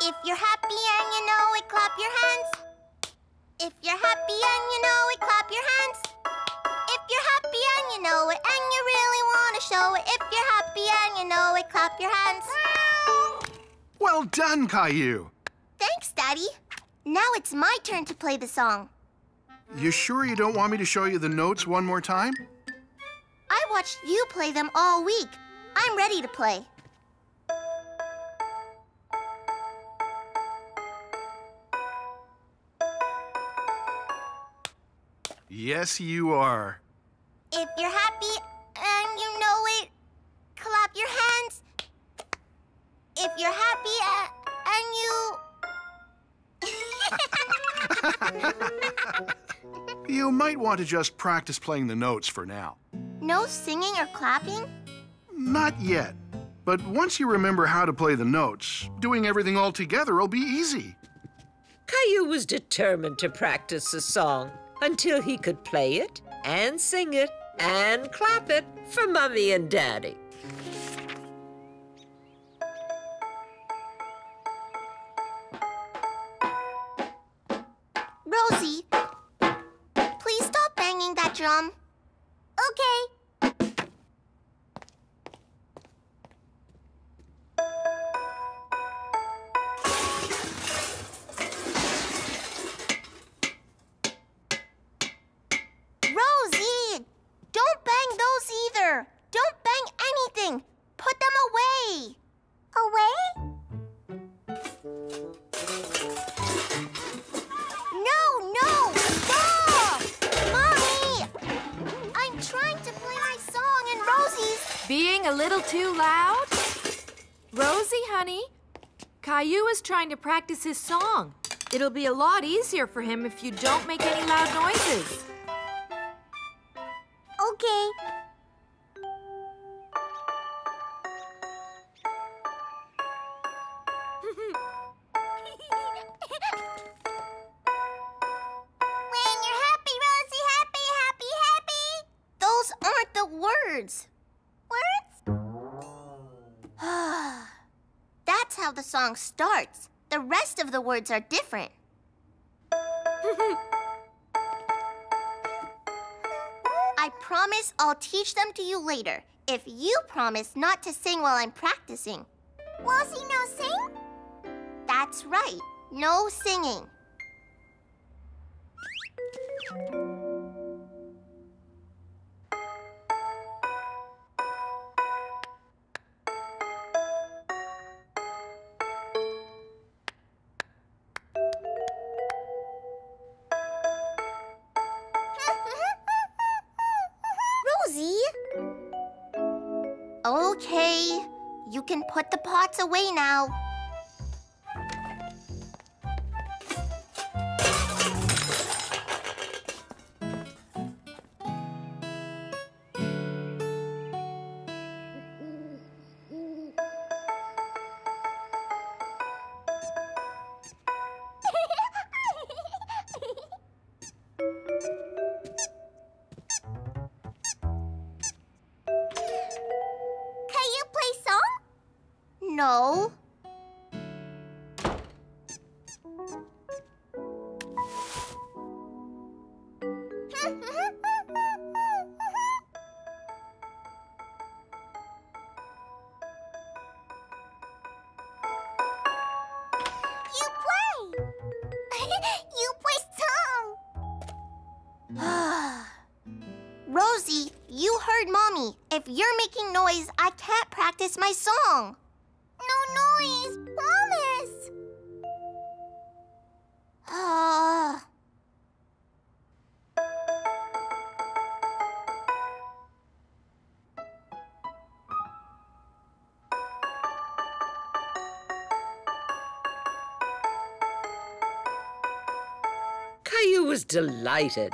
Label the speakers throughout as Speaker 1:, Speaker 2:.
Speaker 1: If you're happy and you know it, clap your hands. If you're happy and you know it, clap your hands. If you're happy and you know it, and you really want to show it, if you're happy and you know it, clap your hands.
Speaker 2: Well done, Caillou.
Speaker 1: Thanks, Daddy. Now it's my turn to play the song.
Speaker 2: You sure you don't want me to show you the notes one more time?
Speaker 1: I watched you play them all week. I'm ready to play.
Speaker 2: Yes, you are.
Speaker 1: If you're happy and you know it, clap your hands. If you're happy and you...
Speaker 2: You might want to just practice playing the notes for now.
Speaker 1: No singing or clapping?
Speaker 2: Not yet. But once you remember how to play the notes, doing everything all together will be easy.
Speaker 3: Caillou was determined to practice the song until he could play it and sing it and clap it for Mommy and Daddy.
Speaker 1: Rosie, please stop banging that drum. Okay. Rosie, don't bang those either. Don't bang anything. Put them away. Away? No, stop! Mommy! I'm trying to play my song and Rosie's...
Speaker 4: Being a little too loud? Rosie, honey, Caillou is trying to practice his song. It'll be a lot easier for him if you don't make any loud noises.
Speaker 1: Okay. When you're happy, Rosie, happy, happy, happy. Those aren't the words. Words? That's how the song starts. The rest of the words are different. I promise I'll teach them to you later, if you promise not to sing while I'm practicing. Rosie, no sing? That's right, no singing. Rosie? Okay, you can put the pots away now. No. You play. You play song. Rosie, you heard Mommy. If you're making noise, I can't practice my song. No noise, promise.
Speaker 3: Caillou was delighted.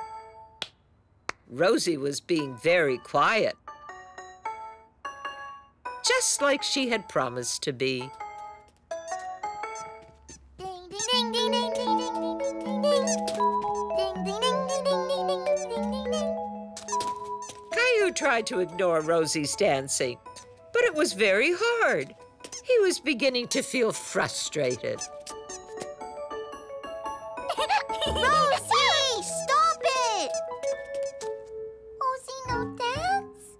Speaker 3: Rosie was being very quiet, just like she had promised to be.
Speaker 1: Ding, ding, ding, ding, ding, ding, ding, ding, ding, ding. Ding, ding, ding, ding, ding, ding, ding, ding, ding, ding.
Speaker 3: Caillou tried to ignore Rosie's dancing, but it was very hard. He was beginning to feel frustrated.
Speaker 1: Rosie, stop it! Rosie, no dance?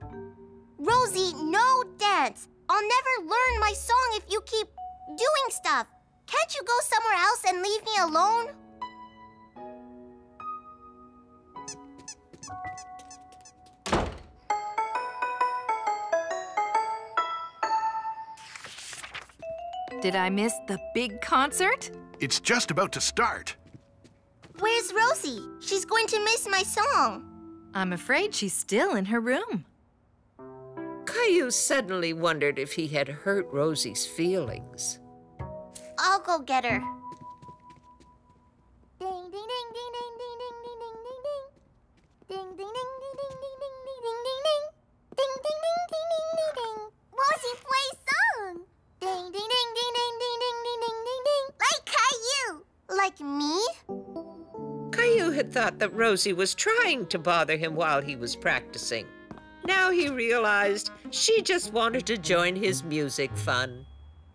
Speaker 1: Rosie, no dance. I'll never learn my song if you keep doing stuff. Can't you go somewhere else and leave me alone?
Speaker 4: Did I miss the big concert?
Speaker 2: It's just about to start.
Speaker 1: Where's Rosie? She's going to miss my song.
Speaker 4: I'm afraid she's still in her room.
Speaker 3: Caillou suddenly wondered if he had hurt Rosie's feelings.
Speaker 1: I'll go get her. Ding, ding, ding, ding, ding, ding, ding, ding, ding, ding, ding. Ding, ding, ding, ding, ding, ding, ding, ding, ding, ding. Ding, ding, ding, ding, ding, ding, ding. Rosie, play song. Ding, ding, ding, ding, ding, ding, ding, ding, ding, ding, ding. Like Caillou. Like me?
Speaker 3: Caillou had thought that Rosie was trying to bother him while he was practicing. Now he realized she just wanted to join his music fun.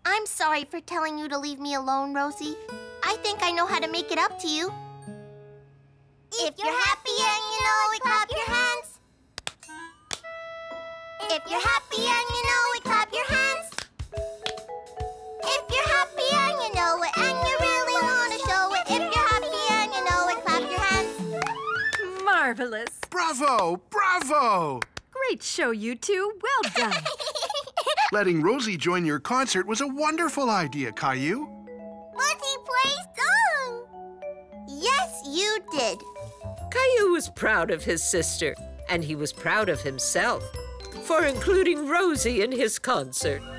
Speaker 1: I'm sorry for telling you to leave me alone, Rosie. I think I know how to make it up to you. If you're happy and you know it, clap your hands. If you're happy and you know it, clap your hands. If you're happy and you know it, and you really want to show it. If you're happy and you know it, clap your hands.
Speaker 4: Marvelous.
Speaker 2: Bravo! Bravo!
Speaker 4: Great show, you two. Well done.
Speaker 2: Letting Rosie join your concert was a wonderful idea, Caillou.
Speaker 1: Rosie, play song. Yes, you did.
Speaker 3: Caillou was proud of his sister, and he was proud of himself for including Rosie in his concert.
Speaker 1: Look,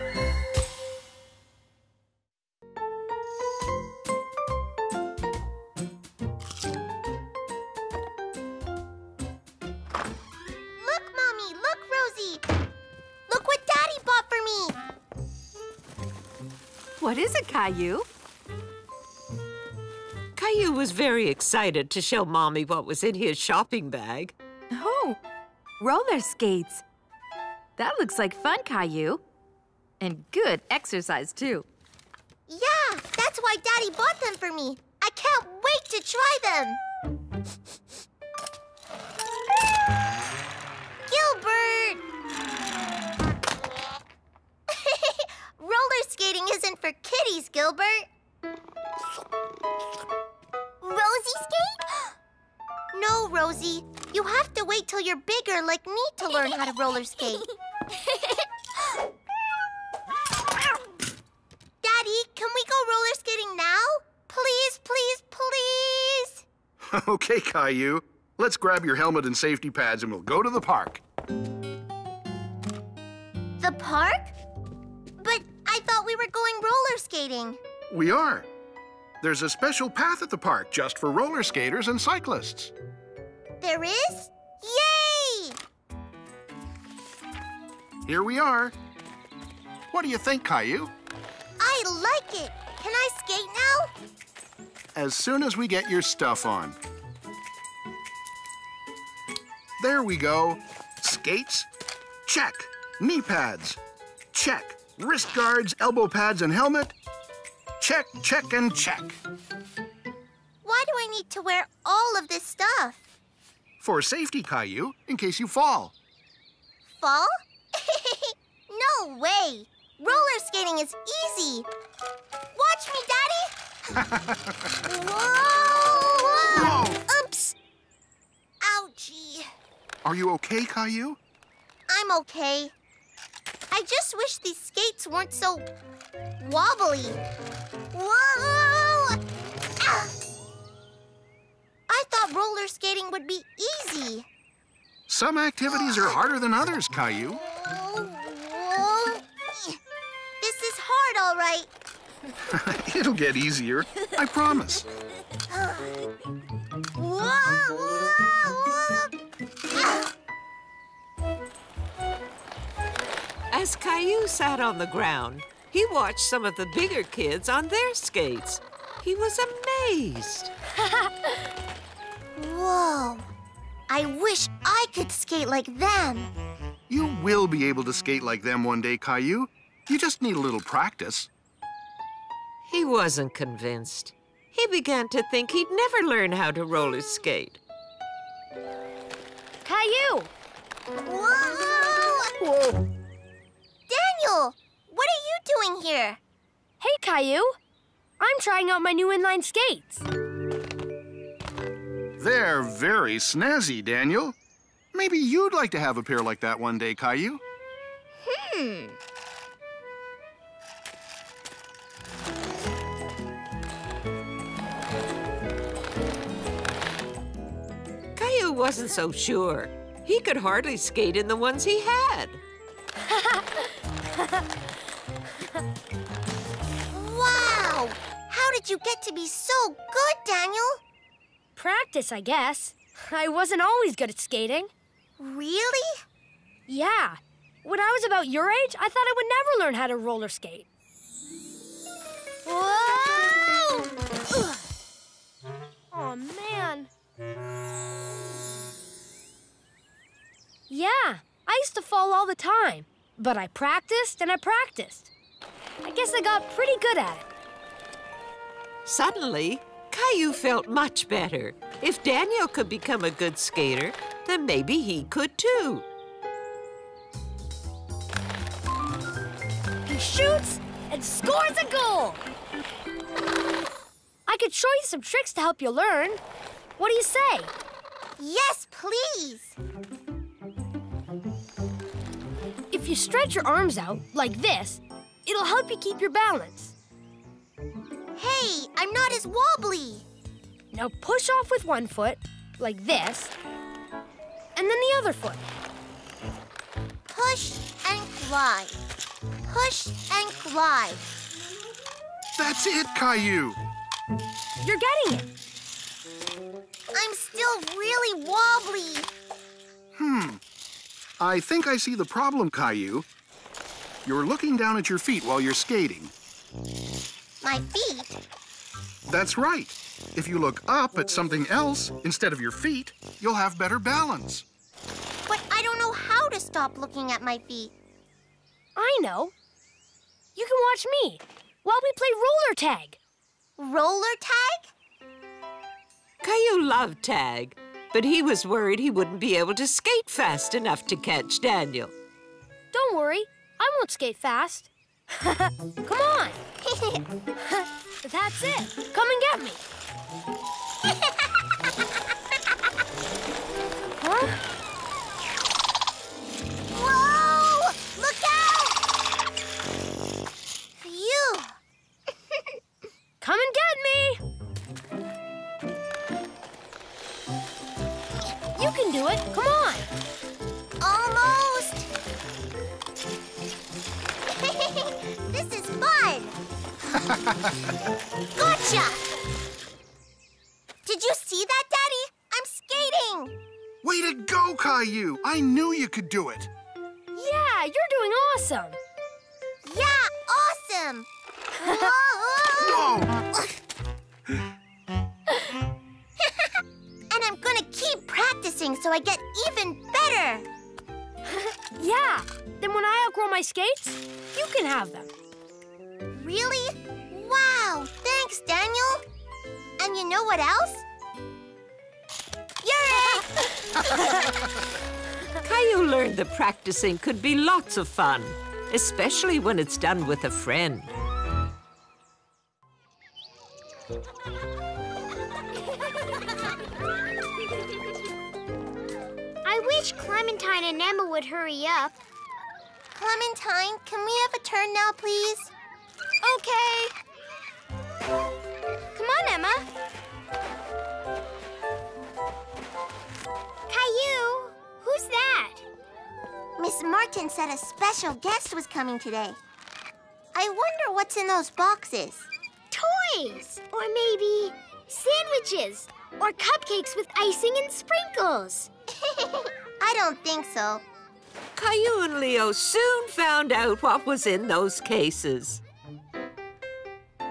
Speaker 1: Mommy, look, Rosie. Look what Daddy bought for me.
Speaker 4: What is it, Caillou?
Speaker 3: Caillou was very excited to show Mommy what was in his shopping bag.
Speaker 4: Oh, roller skates. That looks like fun, Caillou. And good exercise, too.
Speaker 1: Yeah, that's why Daddy bought them for me. I can't wait to try them. Gilbert! Roller skating isn't for kiddies, Gilbert. Rosie skate? No, Rosie. You have to wait till you're bigger like me to learn how to roller skate. Daddy, can we go roller skating now? Please, please, please.
Speaker 2: Okay, Caillou. Let's grab your helmet and safety pads and we'll go to the park.
Speaker 1: The park? But I thought we were going roller skating.
Speaker 2: We are. There's a special path at the park just for roller skaters and cyclists.
Speaker 1: There is? Yay!
Speaker 2: Here we are. What do you think, Caillou?
Speaker 1: I like it. Can I skate now?
Speaker 2: As soon as we get your stuff on. There we go. Skates? Check. Knee pads? Check. Wrist guards, elbow pads, and helmet? Check, check, and check.
Speaker 1: Why do I need to wear all of this stuff?
Speaker 2: For safety, Caillou, in case you fall.
Speaker 1: Fall? No way. Roller skating is easy. Watch me, Daddy. Whoa!
Speaker 2: Whoa!
Speaker 1: Oops. Ouchie.
Speaker 2: Are you okay, Caillou?
Speaker 1: I'm okay. I just wish these skates weren't so wobbly. Whoa! Ah! I thought roller skating would be easy.
Speaker 2: Some activities are harder than others, Caillou.
Speaker 1: Whoa. This is hard, all right.
Speaker 2: It'll get easier, I promise.
Speaker 1: Whoa, whoa, whoa. Ah!
Speaker 3: As Caillou sat on the ground, he watched some of the bigger kids on their skates. He was amazed.
Speaker 1: Whoa. I wish I could skate like them.
Speaker 2: You will be able to skate like them one day, Caillou. You just need a little practice.
Speaker 3: He wasn't convinced. He began to think he'd never learn how to roller skate.
Speaker 5: Caillou!
Speaker 1: Whoa!
Speaker 5: Whoa.
Speaker 1: Daniel, what are you doing here?
Speaker 5: Hey, Caillou. I'm trying out my new inline skates.
Speaker 2: They're very snazzy, Daniel. Maybe you'd like to have a pair like that one day, Caillou.
Speaker 3: Caillou wasn't so sure. He could hardly skate in the ones he had.
Speaker 1: Wow! How did you get to be so good, Daniel?
Speaker 5: Practice, I guess. I wasn't always good at skating.
Speaker 1: Really?
Speaker 5: Yeah. When I was about your age, I thought I would never learn how to roller skate.
Speaker 1: Whoa! Ugh.
Speaker 5: Oh, man. Yeah, I used to fall all the time. But I practiced and I practiced. I guess I got pretty good at it.
Speaker 3: Suddenly, Caillou felt much better. If Daniel could become a good skater, then maybe he could too.
Speaker 5: He shoots and scores a goal. I could show you some tricks to help you learn. What do you say?
Speaker 1: Yes, please.
Speaker 5: If you stretch your arms out like this, it'll help you keep your balance.
Speaker 1: Hey, I'm not as wobbly.
Speaker 5: Now push off with one foot, like this, and then the other foot.
Speaker 1: Push and glide. Push and glide.
Speaker 2: That's it, Caillou.
Speaker 5: You're getting it.
Speaker 1: I'm still really wobbly.
Speaker 2: I think I see the problem, Caillou. You're looking down at your feet while you're skating.
Speaker 1: My feet?
Speaker 2: That's right. If you look up at something else instead of your feet, you'll have better balance.
Speaker 1: But I don't know how to stop looking at my feet.
Speaker 5: I know. You can watch me while we play roller tag.
Speaker 1: Roller tag?
Speaker 3: Caillou loved tag, but he was worried he wouldn't be able to skate fast enough to catch Daniel.
Speaker 5: Don't worry, I won't skate fast. Come on. That's it. Come and get me. Huh?
Speaker 1: Whoa! Look out! Phew!
Speaker 5: Come and get me. You can do it. Come on.
Speaker 1: Almost! This is fun! Gotcha! Did you see that, Daddy? I'm skating!
Speaker 2: Way to go, Caillou! I knew you could do it.
Speaker 5: Yeah, you're doing awesome.
Speaker 1: Yeah, awesome! Whoa!
Speaker 2: Whoa!
Speaker 1: And I'm gonna keep practicing so I get even better!
Speaker 5: Yeah, then when I outgrow my skates, you can have them.
Speaker 1: Really? Wow, thanks, Daniel. And you know what else? Youre!
Speaker 3: Caillou learned that practicing could be lots of fun, especially when it's done with a friend.
Speaker 1: I wish Clementine and Emma would hurry up. Clementine, can we have a turn now, please? Okay. Come on, Emma. Caillou, who's that? Miss Martin said a special guest was coming today. I wonder what's in those boxes. Toys, or maybe sandwiches, or cupcakes with icing and sprinkles. I don't think so.
Speaker 3: Caillou and Leo soon found out what was in those cases.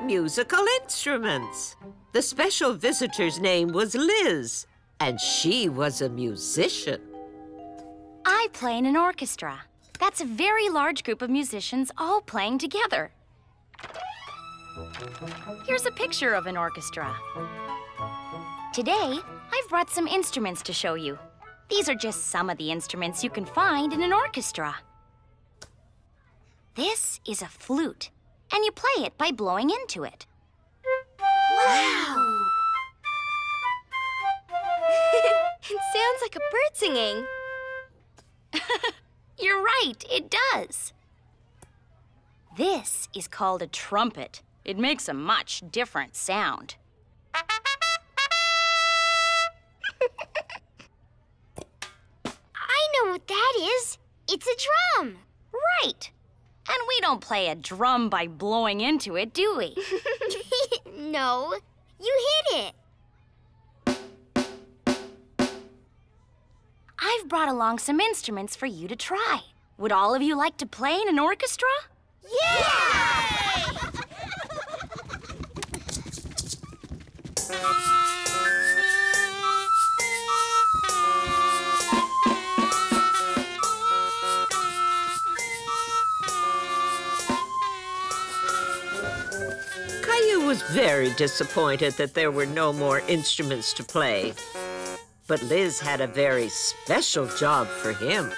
Speaker 3: Musical instruments. The special visitor's name was Liz, and she was a musician.
Speaker 6: I play in an orchestra. That's a very large group of musicians all playing together. Here's a picture of an orchestra. Today, I've brought some instruments to show you. These are just some of the instruments you can find in an orchestra. This is a flute, and you play it by blowing into it.
Speaker 5: Wow! It sounds like a bird singing.
Speaker 6: You're right, it does. This is called a trumpet. It makes a much different sound.
Speaker 5: I know what that is. It's a drum.
Speaker 6: Right. And we don't play a drum by blowing into it, do we?
Speaker 5: No, you hit it.
Speaker 6: I've brought along some instruments for you to try. Would all of you like to play in an orchestra?
Speaker 5: Yeah!
Speaker 3: Caillou was very disappointed that there were no more instruments to play. But Liz had a very special job for him.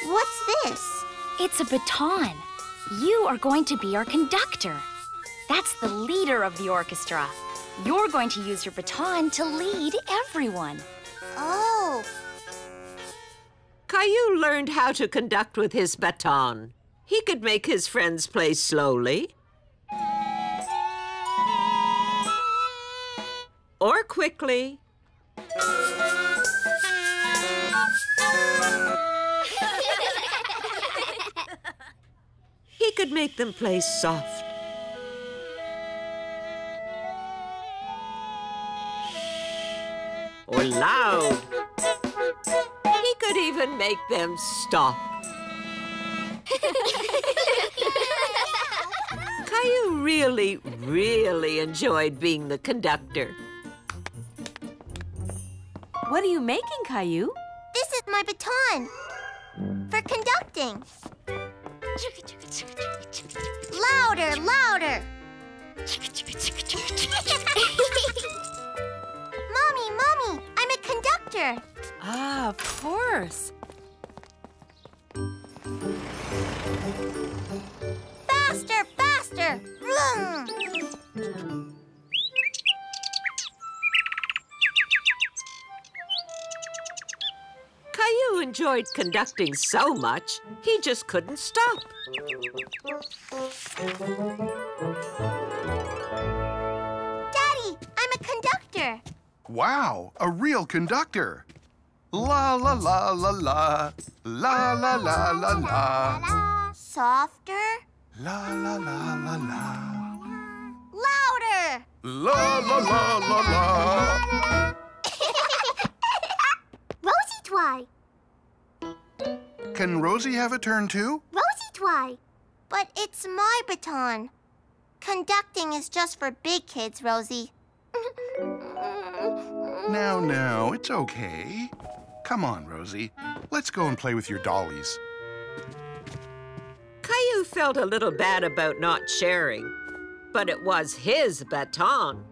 Speaker 1: What's this?
Speaker 6: It's a baton. You are going to be our conductor. That's the leader of the orchestra. You're going to use your baton to lead everyone.
Speaker 1: Oh,
Speaker 3: Caillou learned how to conduct with his baton. He could make his friends play slowly or quickly. He could make them play soft or loud. He could even make them stop. Caillou really enjoyed being the conductor.
Speaker 4: What are you making, Caillou?
Speaker 1: this is my baton for conducting. Louder, louder. Mommy, I'm a conductor.
Speaker 4: Ah, of course.
Speaker 1: Faster, faster. Vroom.
Speaker 3: Caillou enjoyed conducting so much, he just couldn't stop.
Speaker 1: Daddy, I'm a conductor.
Speaker 2: Wow, a real conductor. La la la la la. La la la la la.
Speaker 1: Softer.
Speaker 2: La la la la la.
Speaker 1: Louder.
Speaker 2: La la la la la.
Speaker 1: Rosie Twy.
Speaker 2: Can Rosie have a turn too?
Speaker 1: Rosie Twy. But it's my baton. Conducting is just for big kids, Rosie.
Speaker 2: Now, it's okay. Come on, Rosie. Let's go and play with your dollies.
Speaker 3: Caillou felt a little bad about not sharing, but it was his baton.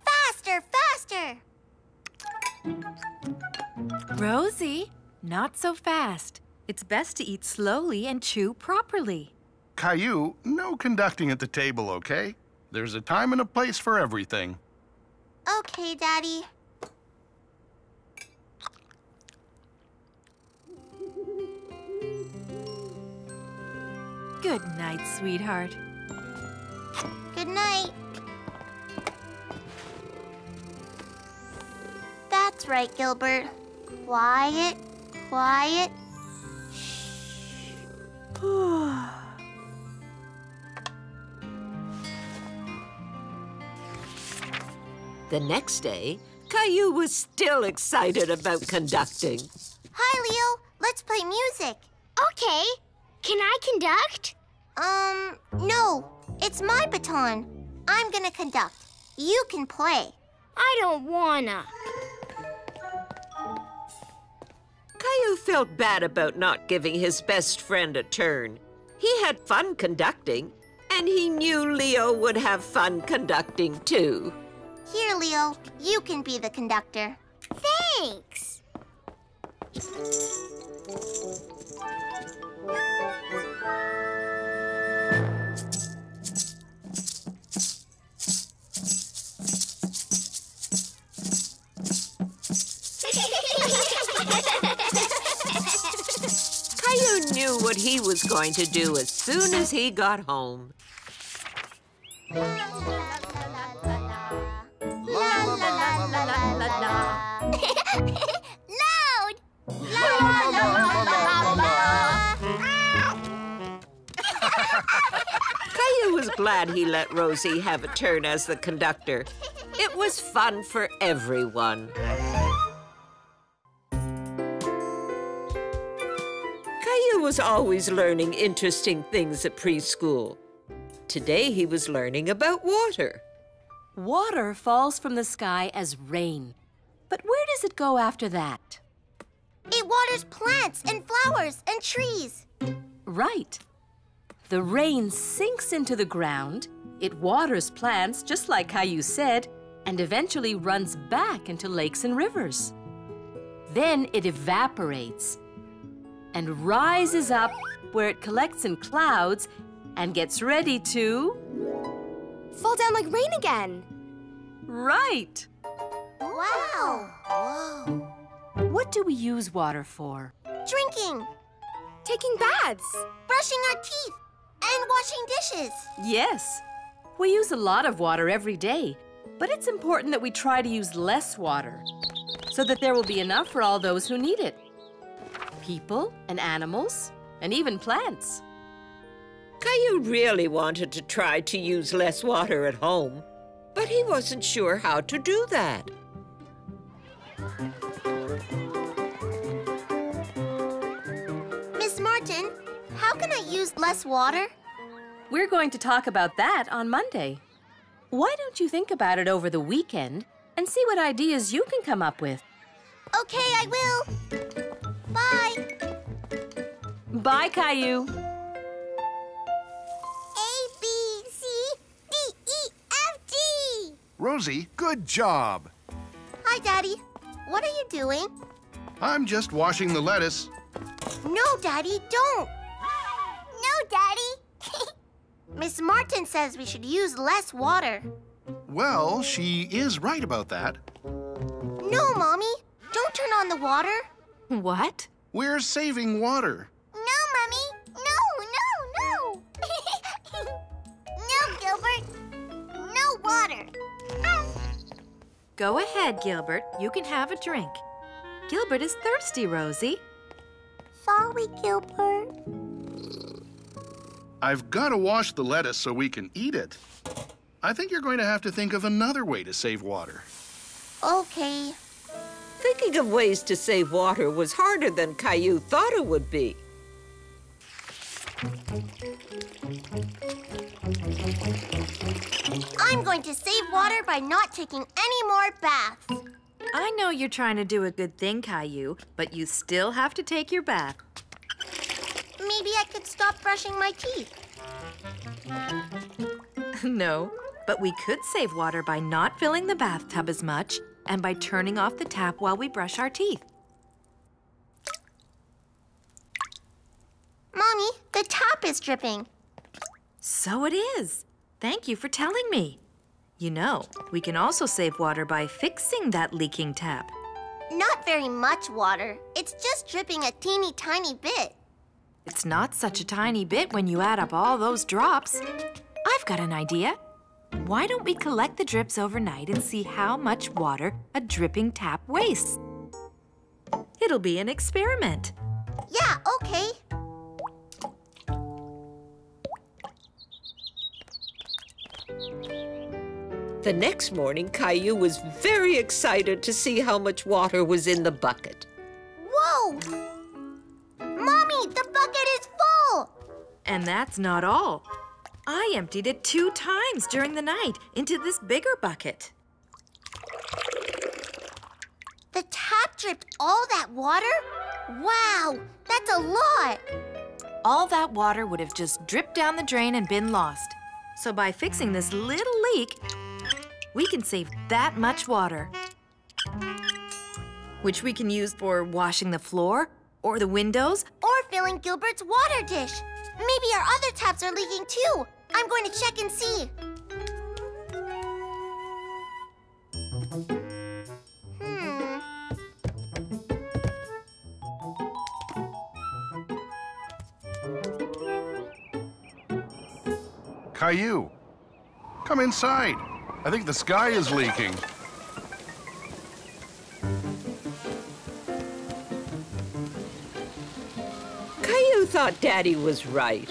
Speaker 1: Faster, faster.
Speaker 4: Rosie, not so fast. It's best to eat slowly and chew properly.
Speaker 2: Caillou, no conducting at the table, okay? There's a time and a place for everything.
Speaker 1: Okay, Daddy.
Speaker 4: Good night, sweetheart.
Speaker 1: Good night. That's right, Gilbert. Quiet, quiet.
Speaker 3: The next day, Caillou was still excited about conducting.
Speaker 1: Hi, Leo. Let's play music.
Speaker 5: Okay. Can I conduct?
Speaker 1: No. It's my baton. I'm gonna conduct. You can play.
Speaker 5: I don't wanna.
Speaker 3: Caillou felt bad about not giving his best friend a turn. He had fun conducting, and he knew Leo would have fun conducting too.
Speaker 1: Here, Leo, you can be the conductor.
Speaker 5: Thanks.
Speaker 3: Caillou knew what he was going to do as soon as he got home.
Speaker 1: Loud! La la la la la.
Speaker 3: Caillou was glad he let Rosie have a turn as the conductor. It was fun for everyone. Caillou was always learning interesting things at preschool. Today he was learning about water.
Speaker 7: Water falls from the sky as rain. But where does it go after that?
Speaker 1: It waters plants and flowers and trees.
Speaker 7: Right. The rain sinks into the ground, it waters plants, just like Caillou said, and eventually runs back into lakes and rivers. Then it evaporates and rises up where it collects in clouds and gets ready to...
Speaker 5: Fall down like rain again.
Speaker 7: Right!
Speaker 1: Wow! Whoa!
Speaker 7: What do we use water for?
Speaker 1: Drinking,
Speaker 5: Taking baths.
Speaker 1: brushing our teeth, and washing dishes.
Speaker 7: Yes. We use a lot of water every day, but it's important that we try to use less water so that there will be enough for all those who need it. People and animals and even plants.
Speaker 3: Caillou really wanted to try to use less water at home, but he wasn't sure how to do that.
Speaker 1: Miss Martin, how can I use less water?
Speaker 7: We're going to talk about that on Monday. Why don't you think about it over the weekend and see what ideas you can come up with?
Speaker 1: Okay, I will. Bye.
Speaker 7: Bye, Caillou.
Speaker 1: A, B, C, D, E, F, G.
Speaker 2: Rosie, good job.
Speaker 1: Hi, Daddy. What are you doing?
Speaker 2: I'm just washing the lettuce.
Speaker 1: No, Daddy, don't. No, Daddy. Miss Martin says we should use less water.
Speaker 2: Well, she is right about that.
Speaker 1: No, Mommy. Don't turn on the water.
Speaker 4: What?
Speaker 2: We're saving water.
Speaker 1: No, Mommy. No, no, no. No, Gilbert. No water.
Speaker 4: Go ahead, Gilbert. You can have a drink. Gilbert is thirsty, Rosie.
Speaker 1: Sorry, Gilbert.
Speaker 2: I've got to wash the lettuce so we can eat it. I think you're going to have to think of another way to save water.
Speaker 1: Okay.
Speaker 3: Thinking of ways to save water was harder than Caillou thought it would be.
Speaker 1: I'm going to save water by not taking any more baths.
Speaker 4: I know you're trying to do a good thing, Caillou, but you still have to take your bath.
Speaker 1: Maybe I could stop brushing my teeth.
Speaker 4: No, but we could save water by not filling the bathtub as much and by turning off the tap while we brush our teeth.
Speaker 1: Mommy, the tap is dripping.
Speaker 4: So it is. Thank you for telling me. You know, we can also save water by fixing that leaking tap.
Speaker 1: Not very much water. It's just dripping a teeny tiny bit.
Speaker 4: It's not such a tiny bit when you add up all those drops. I've got an idea. Why don't we collect the drips overnight and see how much water a dripping tap wastes? It'll be an experiment.
Speaker 1: Yeah, okay.
Speaker 3: The next morning, Caillou was very excited to see how much water was in the bucket.
Speaker 1: Whoa! Mommy, the bucket is full!
Speaker 4: And that's not all. I emptied it 2 times during the night into this bigger bucket.
Speaker 1: The tap dripped all that water? Wow, that's a lot.
Speaker 4: All that water would have just dripped down the drain and been lost. So by fixing this little leak, we can save that much water, which we can use for washing the floor or the windows.
Speaker 1: Or filling Gilbert's water dish. Maybe our other taps are leaking too. I'm going to check and see.
Speaker 2: Caillou, come inside. I think the sky is leaking.
Speaker 3: Caillou thought Daddy was right.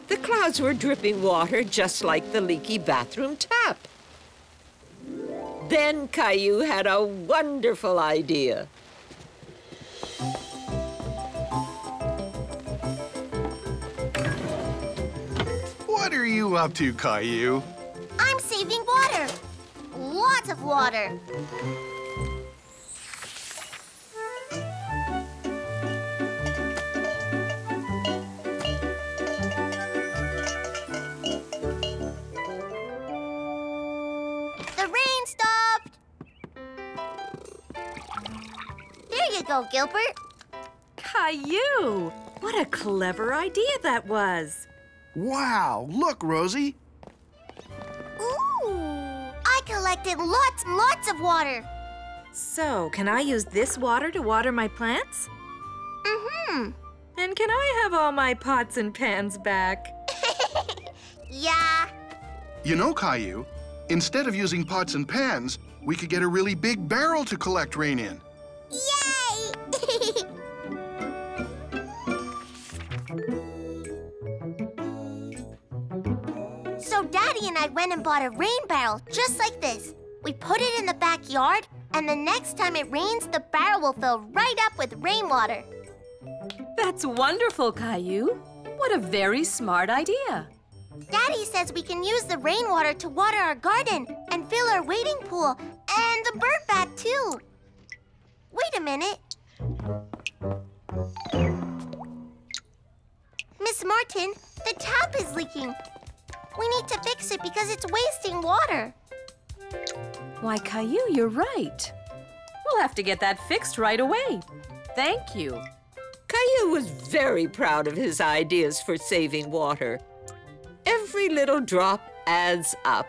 Speaker 3: The clouds were dripping water just like the leaky bathroom tap. Then Caillou had a wonderful idea.
Speaker 2: What are you up to, Caillou?
Speaker 1: I'm saving water. Lots of water. The rain stopped. There you go, Gilbert.
Speaker 4: Caillou! What a clever idea that was.
Speaker 2: Wow, look, Rosie.
Speaker 1: Ooh, I collected lots and lots of water.
Speaker 4: So, can I use this water to water my plants?
Speaker 1: Mm-hmm.
Speaker 4: And can I have all my pots and pans back?
Speaker 1: Yeah.
Speaker 2: You know, Caillou, instead of using pots and pans, we could get a really big barrel to collect rain in.
Speaker 1: Yay! So Daddy and I went and bought a rain barrel just like this. We put it in the backyard, and the next time it rains, the barrel will fill right up with rainwater.
Speaker 7: That's wonderful, Caillou. What a very smart idea.
Speaker 1: Daddy says we can use the rainwater to water our garden and fill our wading pool and the bird bath too. Wait a minute. Miss Martin, the tap is leaking. We need to fix it because it's wasting water.
Speaker 7: Why, Caillou, you're right. We'll have to get that fixed right away. Thank you.
Speaker 3: Caillou was very proud of his ideas for saving water. Every little drop adds up.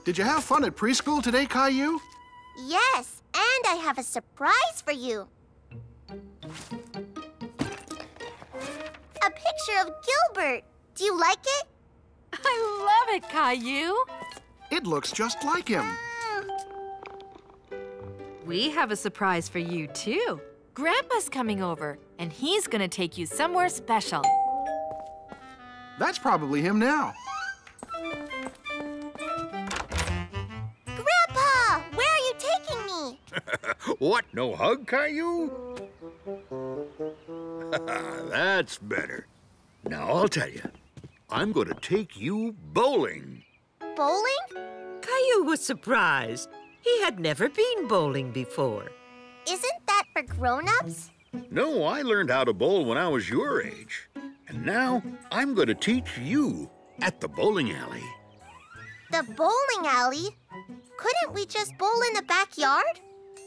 Speaker 2: Did you have fun at preschool today, Caillou?
Speaker 1: Yes, and I have a surprise for you. A picture of Gilbert. Do you like it?
Speaker 4: I love it, Caillou.
Speaker 2: It looks just like him.
Speaker 4: We have a surprise for you, too. Grandpa's coming over, and he's gonna take you somewhere special.
Speaker 2: That's probably him now.
Speaker 1: Grandpa, where are you taking me?
Speaker 8: What, no hug, Caillou? That's better. Now, I'll tell you. I'm going to take you bowling.
Speaker 1: Bowling?
Speaker 3: Caillou was surprised. He had never been bowling before.
Speaker 1: Isn't that for grown-ups?
Speaker 8: No, I learned how to bowl when I was your age. And now I'm going to teach you at the bowling alley.
Speaker 1: The bowling alley? Couldn't we just bowl in the backyard?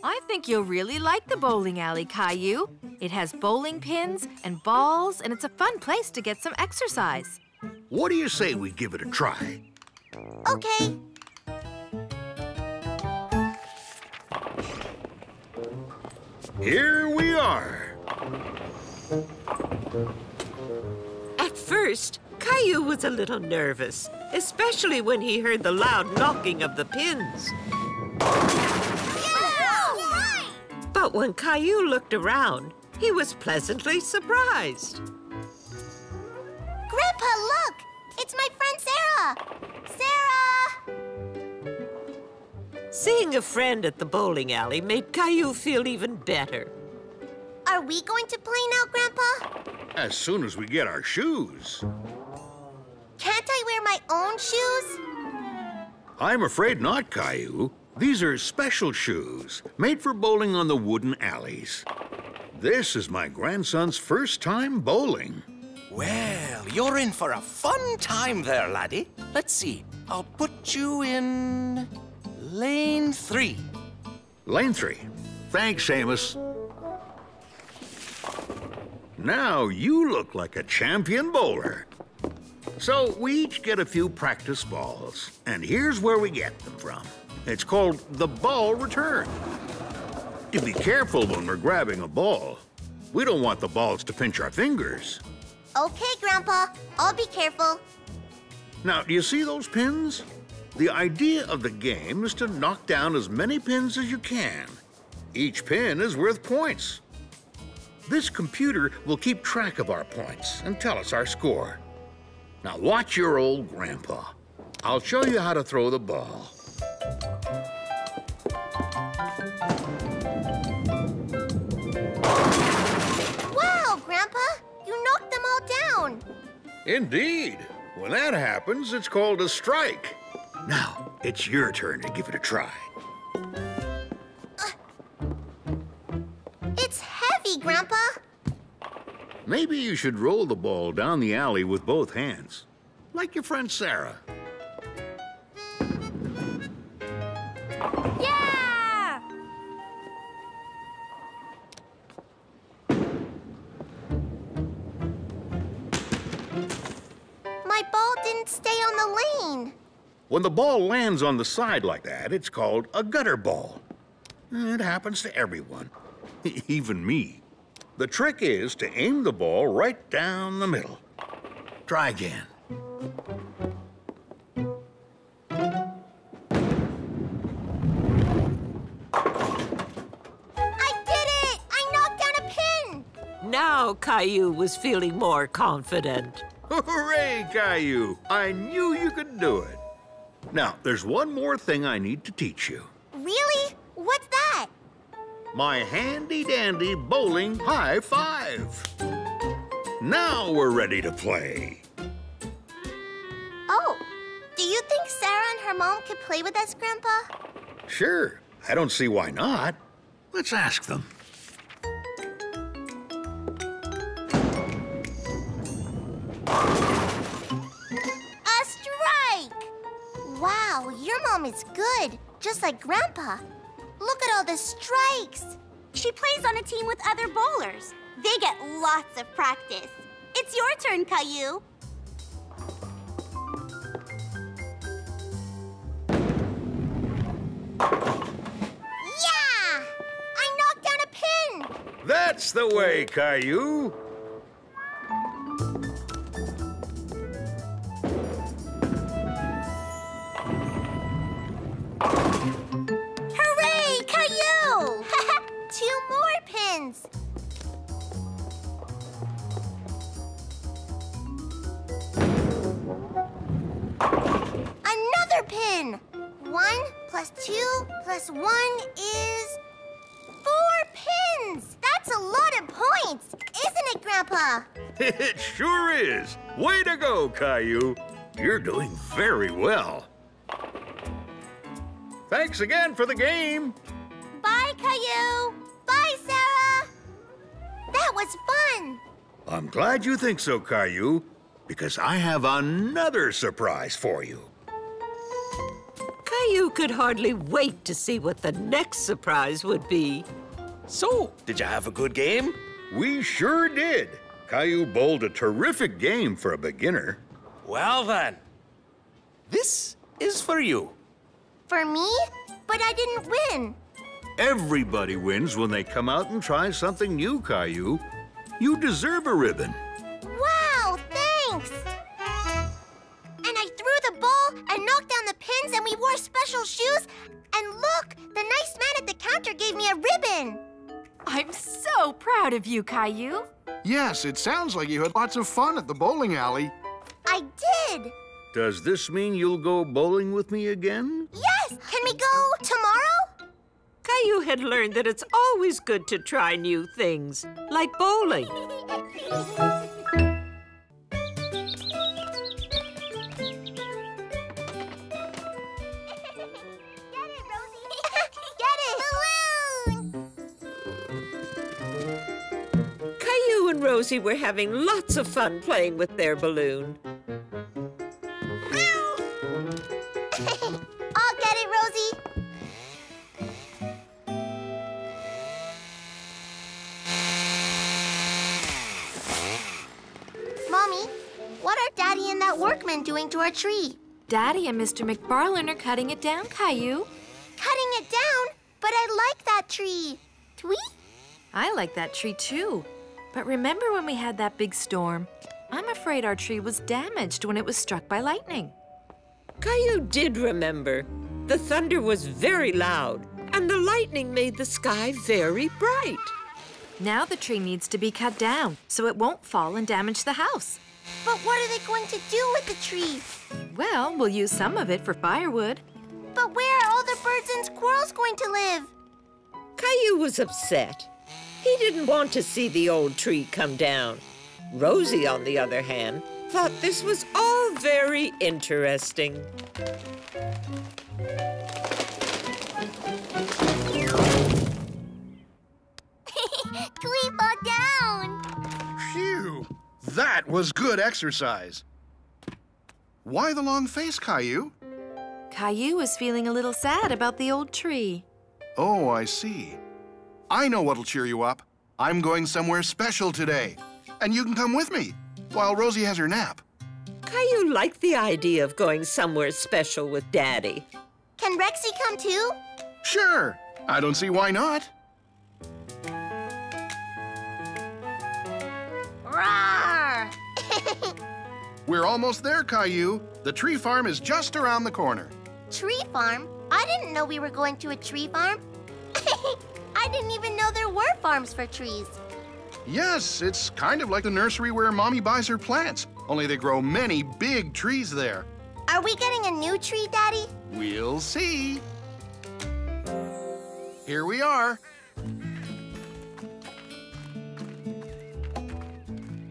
Speaker 4: I think you'll really like the bowling alley, Caillou. It has bowling pins and balls, and it's a fun place to get some exercise.
Speaker 8: What do you say we give it a try?
Speaker 1: Okay.
Speaker 8: Here we are.
Speaker 3: At first, Caillou was a little nervous, especially when he heard the loud knocking of the pins. But when Caillou looked around, he was pleasantly surprised.
Speaker 1: Grandpa, look! It's my friend Sarah! Sarah!
Speaker 3: Seeing a friend at the bowling alley made Caillou feel even better.
Speaker 1: Are we going to play now, Grandpa?
Speaker 8: As soon as we get our shoes.
Speaker 1: Can't I wear my own shoes?
Speaker 8: I'm afraid not, Caillou. These are special shoes, made for bowling on the wooden alleys. This is my grandson's first time bowling.
Speaker 9: Well, you're in for a fun time there, laddie. Let's see. I'll put you in lane 3.
Speaker 8: Lane 3. Thanks, Amos. Now you look like a champion bowler. So we each get a few practice balls, and here's where we get them from. It's called the ball return. To be careful when we're grabbing a ball. We don't want the balls to pinch our fingers.
Speaker 1: Okay, Grandpa. I'll be careful.
Speaker 8: Now, do you see those pins? The idea of the game is to knock down as many pins as you can. Each pin is worth points. This computer will keep track of our points and tell us our score. Now watch your old grandpa. I'll show you how to throw the ball.
Speaker 1: Wow, Grandpa! You knocked them all down.
Speaker 8: Indeed. When that happens, it's called a strike. Now, it's your turn to give it a try.
Speaker 1: It's heavy, Grandpa.
Speaker 8: Maybe you should roll the ball down the alley with both hands, like your friend Sarah.
Speaker 5: Yeah!
Speaker 1: My ball didn't stay on the lane.
Speaker 8: When the ball lands on the side like that, it's called a gutter ball. It happens to everyone, even me. The trick is to aim the ball right down the middle. Try again.
Speaker 1: I did it! I knocked down a pin!
Speaker 3: Now Caillou was feeling more confident.
Speaker 8: Hooray, Caillou! I knew you could do it. Now, there's one more thing I need to teach you.
Speaker 1: Really? What's that?
Speaker 8: My handy-dandy bowling high five. Now we're ready to play.
Speaker 1: Oh, do you think Sarah and her mom could play with us, Grandpa?
Speaker 8: Sure, I don't see why not. Let's ask them.
Speaker 1: A strike! Wow, your mom is good, just like Grandpa. Look at all the strikes. She plays on a team with other bowlers. They get lots of practice. It's your turn, Caillou. Yeah! I knocked down a pin!
Speaker 8: That's the way, Caillou.
Speaker 1: Hooray, Caillou! 2 more pins. Another pin. 1 plus 2 plus 1 is 4 pins. That's a lot of points, isn't it, Grandpa?
Speaker 8: It sure is. Way to go, Caillou. You're doing very well. Thanks again for the game.
Speaker 1: Bye, Caillou. Bye, Sarah. That was fun.
Speaker 8: I'm glad you think so, Caillou, because I have another surprise for you.
Speaker 3: Caillou could hardly wait to see what the next surprise would be.
Speaker 9: So, did you have a good game?
Speaker 8: We sure did. Caillou bowled a terrific game for a beginner.
Speaker 9: Well then, this is for you.
Speaker 1: For me? But I didn't win.
Speaker 8: Everybody wins when they come out and try something new, Caillou. You deserve a ribbon.
Speaker 1: Wow, thanks. And I threw the ball and knocked down the pins and we wore special shoes. And look, the nice man at the counter gave me a ribbon.
Speaker 4: I'm so proud of you, Caillou.
Speaker 2: Yes, it sounds like you had lots of fun at the bowling alley.
Speaker 1: I did.
Speaker 8: Does this mean you'll go bowling with me again?
Speaker 1: Yes! Can we go tomorrow?
Speaker 3: Caillou had learned that it's always good to try new things, like bowling. Caillou and Rosie were having lots of fun playing with their balloon.
Speaker 1: I'll get it, Rosie. Mommy, what are Daddy and that workman doing to our tree?
Speaker 4: Daddy and Mr. McFarlane are cutting it down, Caillou.
Speaker 1: Cutting it down? But I like that tree. Tweet?
Speaker 4: I like that tree too. But remember when we had that big storm? I'm afraid our tree was damaged when it was struck by lightning.
Speaker 3: Caillou did remember. The thunder was very loud, and the lightning made the sky very bright.
Speaker 4: Now the tree needs to be cut down so it won't fall and damage the house.
Speaker 1: But what are they going to do with the tree?
Speaker 4: Well, we'll use some of it for firewood.
Speaker 1: But where are all the birds and squirrels going to live?
Speaker 3: Caillou was upset. He didn't want to see the old tree come down. Rosie, on the other hand, thought this was all very interesting.
Speaker 1: Tweet fall down.
Speaker 2: Phew! That was good exercise. Why the long face, Caillou?
Speaker 4: Caillou is feeling a little sad about the old tree.
Speaker 2: Oh, I see. I know what'll cheer you up. I'm going somewhere special today. And you can come with me while Rosie has her nap.
Speaker 3: Caillou liked the idea of going somewhere special with Daddy.
Speaker 1: Can Rexy come too?
Speaker 2: Sure. I don't see why not.
Speaker 1: Roar!
Speaker 2: We're almost there, Caillou. The tree farm is just around the corner.
Speaker 1: Tree farm? I didn't know we were going to a tree farm. I didn't even know there were farms for trees.
Speaker 2: Yes, it's kind of like the nursery where Mommy buys her plants, only they grow many big trees there.
Speaker 1: Are we getting a new tree, Daddy?
Speaker 2: We'll see. Here we are.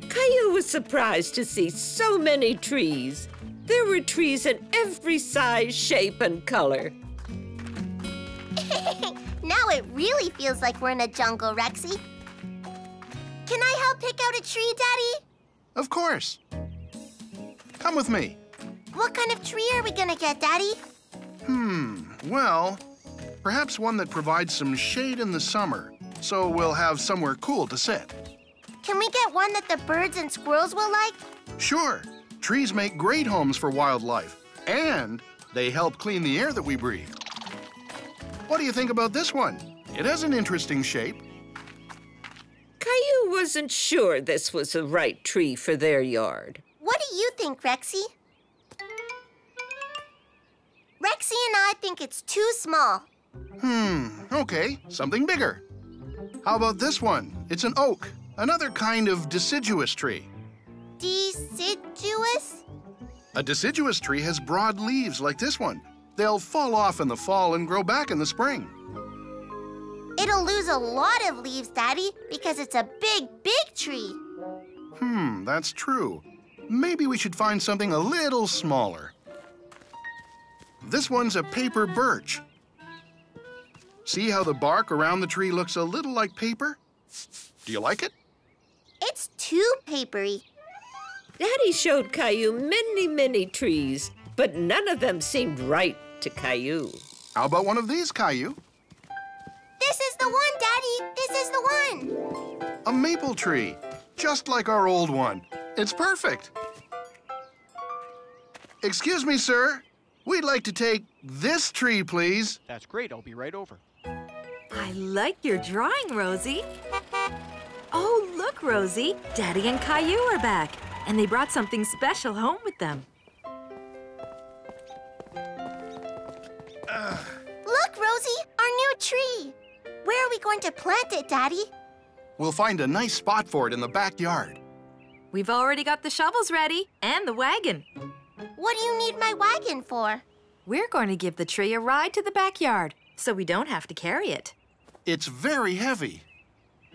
Speaker 3: Caillou was surprised to see so many trees. There were trees in every size, shape, and color.
Speaker 1: Now it really feels like we're in a jungle, Rexy. Can I help pick out a tree, Daddy?
Speaker 2: Of course. Come with me.
Speaker 1: What kind of tree are we gonna get, Daddy?
Speaker 2: Well, perhaps one that provides some shade in the summer, so we'll have somewhere cool to sit.
Speaker 1: Can we get one that the birds and squirrels will like?
Speaker 2: Sure. Trees make great homes for wildlife, and they help clean the air that we breathe. What do you think about this one? It has an interesting shape.
Speaker 3: Caillou wasn't sure this was the right tree for their yard.
Speaker 1: What do you think, Rexy? Rexy and I think it's too small.
Speaker 2: Okay, something bigger. How about this one? It's an oak, another kind of deciduous tree.
Speaker 1: Deciduous?
Speaker 2: A deciduous tree has broad leaves like this one. They'll fall off in the fall and grow back in the spring.
Speaker 1: It'll lose a lot of leaves, Daddy, because it's a big, big tree.
Speaker 2: That's true. Maybe we should find something a little smaller. This one's a paper birch. See how the bark around the tree looks a little like paper? Do you like it?
Speaker 1: It's too papery.
Speaker 3: Daddy showed Caillou many, many trees, but none of them seemed right to Caillou.
Speaker 2: How about one of these, Caillou?
Speaker 1: This is the one, Daddy. This is the one.
Speaker 2: A maple tree, just like our old one. It's perfect. Excuse me, sir. We'd like to take this tree, please.
Speaker 10: That's great. I'll be right over.
Speaker 4: I like your drawing, Rosie. Oh, look, Rosie. Daddy and Caillou are back, and they brought something special home with them.
Speaker 1: Look, Rosie, our new tree. Where are we going to plant it, Daddy?
Speaker 2: We'll find a nice spot for it in the backyard.
Speaker 4: We've already got the shovels ready and the wagon.
Speaker 1: What do you need my wagon for?
Speaker 4: We're going to give the tree a ride to the backyard, so we don't have to carry it.
Speaker 2: It's very heavy.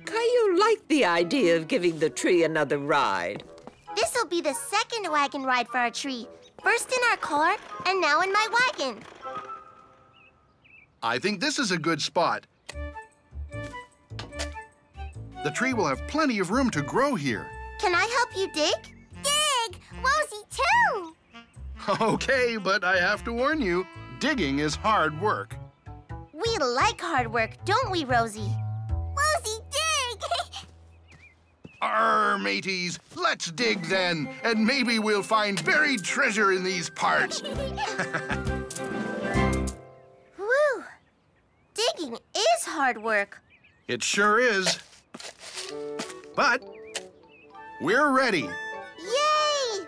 Speaker 3: Caillou liked the idea of giving the tree another ride.
Speaker 1: This'll be the second wagon ride for our tree. First in our car, and now in my wagon.
Speaker 2: I think this is a good spot. The tree will have plenty of room to grow here.
Speaker 1: Can I help you dig? Dig! Rosie, too!
Speaker 2: Okay, but I have to warn you, digging is hard work.
Speaker 1: We like hard work, don't we, Rosie? Rosie, dig!
Speaker 2: Arr, mateys, let's dig then, and maybe we'll find buried treasure in these parts.
Speaker 1: Whew! Digging is hard work.
Speaker 2: It sure is. But we're ready.
Speaker 1: Yay!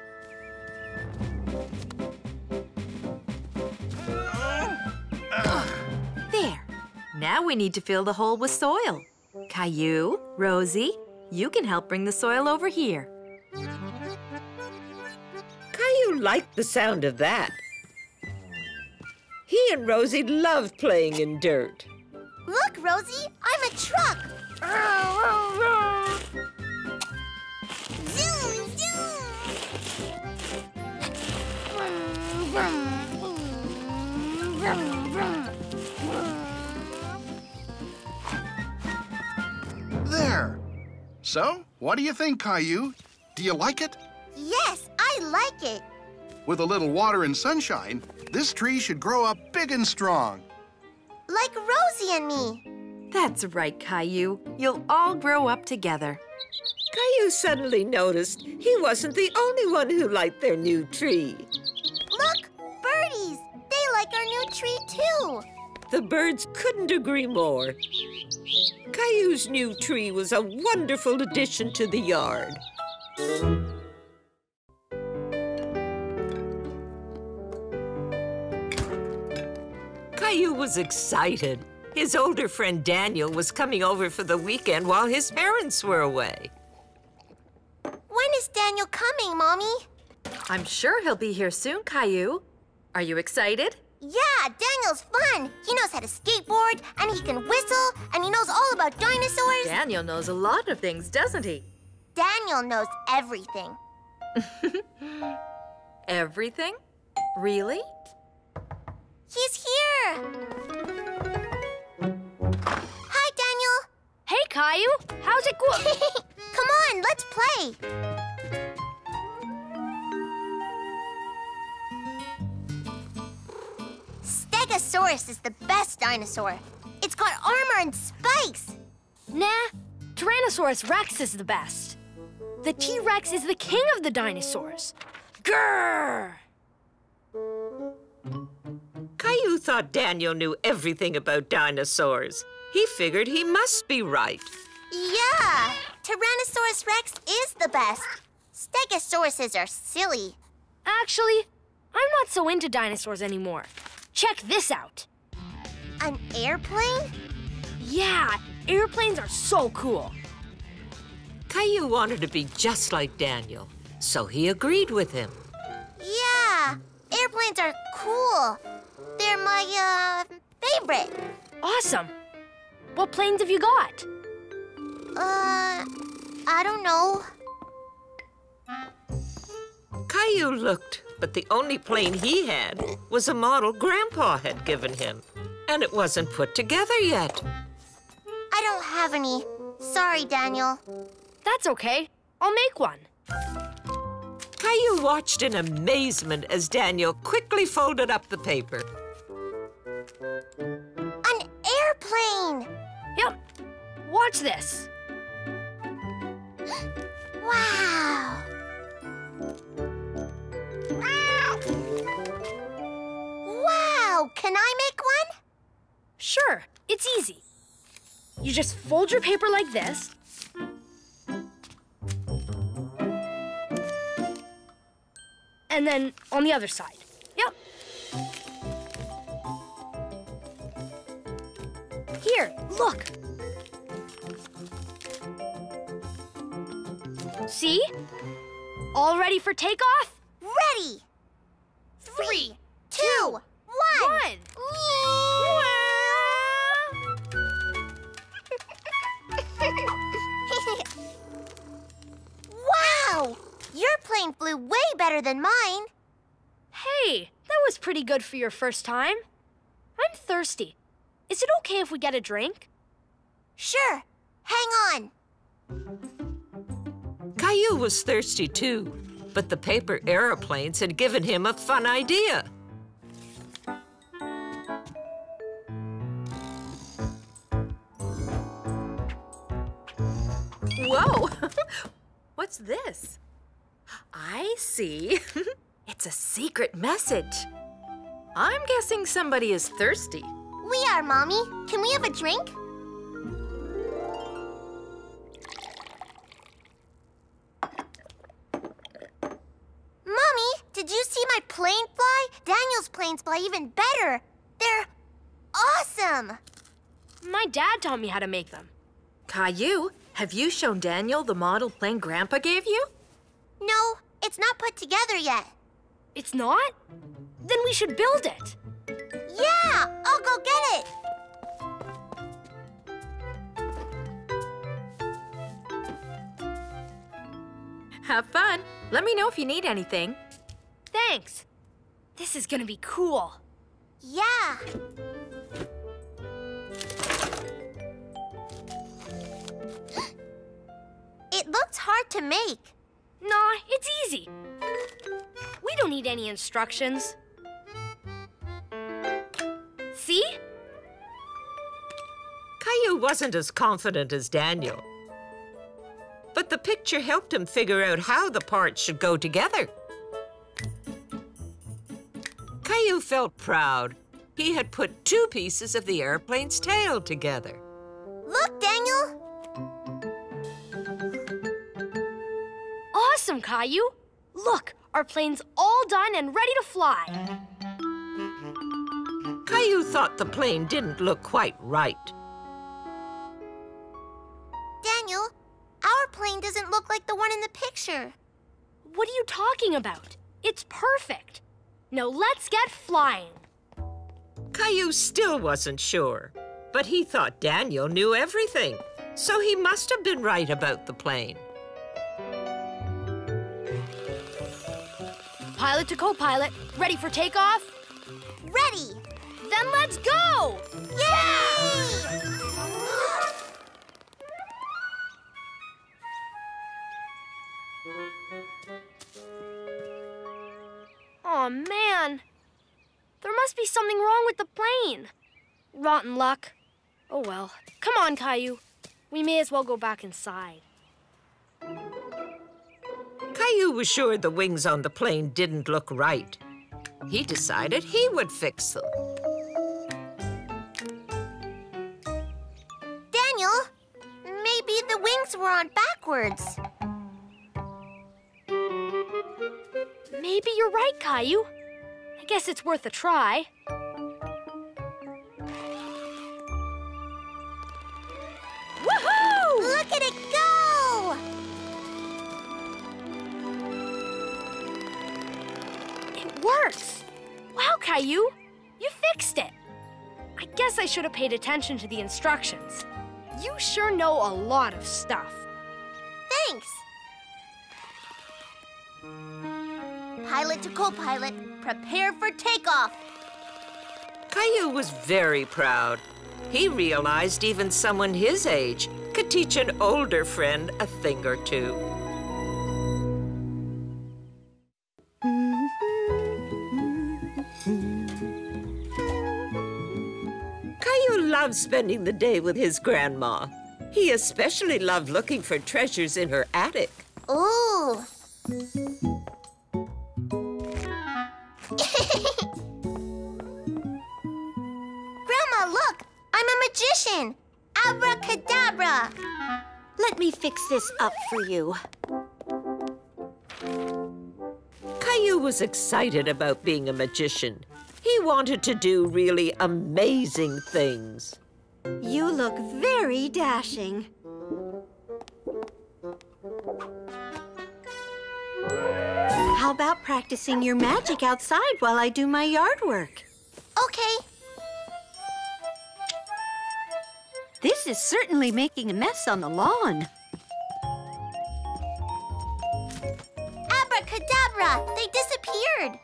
Speaker 4: There. Now we need to fill the hole with soil. Caillou, Rosie, you can help bring the soil over here.
Speaker 3: Caillou liked the sound of that. He and Rosie loved playing in dirt.
Speaker 1: Look, Rosie, I'm a truck. Zoom, zoom.
Speaker 2: There. So, what do you think, Caillou? Do you like it?
Speaker 1: Yes, I like it.
Speaker 2: With a little water and sunshine, this tree should grow up big and strong.
Speaker 1: Like Rosie and me.
Speaker 4: That's right, Caillou. You'll all grow up together.
Speaker 3: Caillou suddenly noticed he wasn't the only one who liked their new tree.
Speaker 1: Look, birdies. They like our new tree, too.
Speaker 3: The birds couldn't agree more. Caillou's new tree was a wonderful addition to the yard. Caillou was excited. His older friend Daniel was coming over for the weekend while his parents were away.
Speaker 1: When is Daniel coming, Mommy?
Speaker 4: I'm sure he'll be here soon, Caillou. Are you excited?
Speaker 1: Yeah, Daniel's fun. He knows how to skateboard, and he can whistle, and he knows all about dinosaurs.
Speaker 4: Daniel knows a lot of things, doesn't he?
Speaker 1: Daniel knows everything.
Speaker 4: Everything? Really?
Speaker 1: He's here. Hi, Daniel.
Speaker 5: Hey, Caillou. How's it going?
Speaker 1: Come on, let's play. Stegosaurus is the best dinosaur. It's got armor and spikes.
Speaker 5: Nah, Tyrannosaurus Rex is the best. The T-Rex is the king of the dinosaurs. Grrr!
Speaker 3: Caillou thought Daniel knew everything about dinosaurs. He figured he must be right.
Speaker 1: Yeah, Tyrannosaurus Rex is the best. Stegosauruses are silly.
Speaker 5: Actually, I'm not so into dinosaurs anymore. Check this out.
Speaker 1: An airplane?
Speaker 5: Yeah, airplanes are so cool.
Speaker 3: Caillou wanted to be just like Daniel, so he agreed with him.
Speaker 1: Yeah, airplanes are cool. They're my, favorite.
Speaker 5: Awesome. What planes have you got?
Speaker 1: I don't know.
Speaker 3: Caillou looked, but the only plane he had was a model Grandpa had given him, and it wasn't put together yet.
Speaker 1: I don't have any. Sorry, Daniel.
Speaker 5: That's okay. I'll make one.
Speaker 3: Caillou watched in amazement as Daniel quickly folded up the paper.
Speaker 1: An airplane!
Speaker 5: Yep. Watch this.
Speaker 1: Wow! Wow! Can I make one?
Speaker 5: Sure, it's easy. You just fold your paper like this. And then on the other side. Yep. Here, look. See? All ready for takeoff?
Speaker 1: Ready! 3, 2, 1. Wow! Your plane flew way better than mine.
Speaker 5: Hey, that was pretty good for your first time. I'm thirsty. Is it okay if we get a drink?
Speaker 1: Sure. Hang on.
Speaker 3: Caillou was thirsty too, but the paper aeroplanes had given him a fun idea.
Speaker 4: Whoa! What's this? I see. It's a secret message. I'm guessing somebody is thirsty.
Speaker 1: We are, Mommy. Can we have a drink? Mommy, did you see my plane fly? Daniel's planes fly even better. They're awesome.
Speaker 5: My dad taught me how to make them.
Speaker 4: Caillou, have you shown Daniel the model plane Grandpa gave you?
Speaker 1: No, it's not put together yet.
Speaker 5: It's not? Then we should build it.
Speaker 1: Yeah, I'll go get it.
Speaker 4: Have fun. Let me know if you need anything.
Speaker 5: Thanks. This is gonna be cool.
Speaker 1: Yeah. It looks hard to make.
Speaker 5: Nah, it's easy. We don't need any instructions. See?
Speaker 3: Caillou wasn't as confident as Daniel, but the picture helped him figure out how the parts should go together. Caillou felt proud. He had put 2 pieces of the airplane's tail together.
Speaker 1: Look, Daniel.
Speaker 5: Awesome, Caillou. Look, our plane's all done and ready to fly.
Speaker 3: Caillou thought the plane didn't look quite right.
Speaker 1: Daniel, our plane doesn't look like the one in the picture.
Speaker 5: What are you talking about? It's perfect. Now let's get flying.
Speaker 3: Caillou still wasn't sure, but he thought Daniel knew everything, so he must have been right about the plane.
Speaker 5: Pilot to co-pilot, ready for takeoff?
Speaker 1: Ready.
Speaker 5: Then let's go!
Speaker 1: Yay!
Speaker 5: Aw, man. There must be something wrong with the plane. Rotten luck. Oh, well. Come on, Caillou. We may as well go back inside.
Speaker 3: Caillou was sure the wings on the plane didn't look right. He decided he would fix them.
Speaker 1: Daniel, maybe the wings were on backwards.
Speaker 5: Maybe you're right, Caillou. I guess it's worth a try.
Speaker 1: Woohoo! Look at it go!
Speaker 5: It works. Wow, Caillou, you fixed it. I guess I should have paid attention to the instructions. You sure know a lot of stuff.
Speaker 1: Thanks. Pilot to co-pilot, prepare for takeoff.
Speaker 3: Caillou was very proud. He realized even someone his age could teach an older friend a thing or two. Caillou loved spending the day with his grandma. He especially loved looking for treasures in her attic.
Speaker 1: Ooh. Grandma, look! I'm a magician! Abracadabra!
Speaker 10: Let me fix this up for you.
Speaker 3: Caillou was excited about being a magician. He wanted to do really amazing things.
Speaker 10: You look very dashing. How about practicing your magic outside while I do my yard work?
Speaker 1: Okay.
Speaker 10: This is certainly making a mess on the lawn.
Speaker 1: Abracadabra! They disappeared!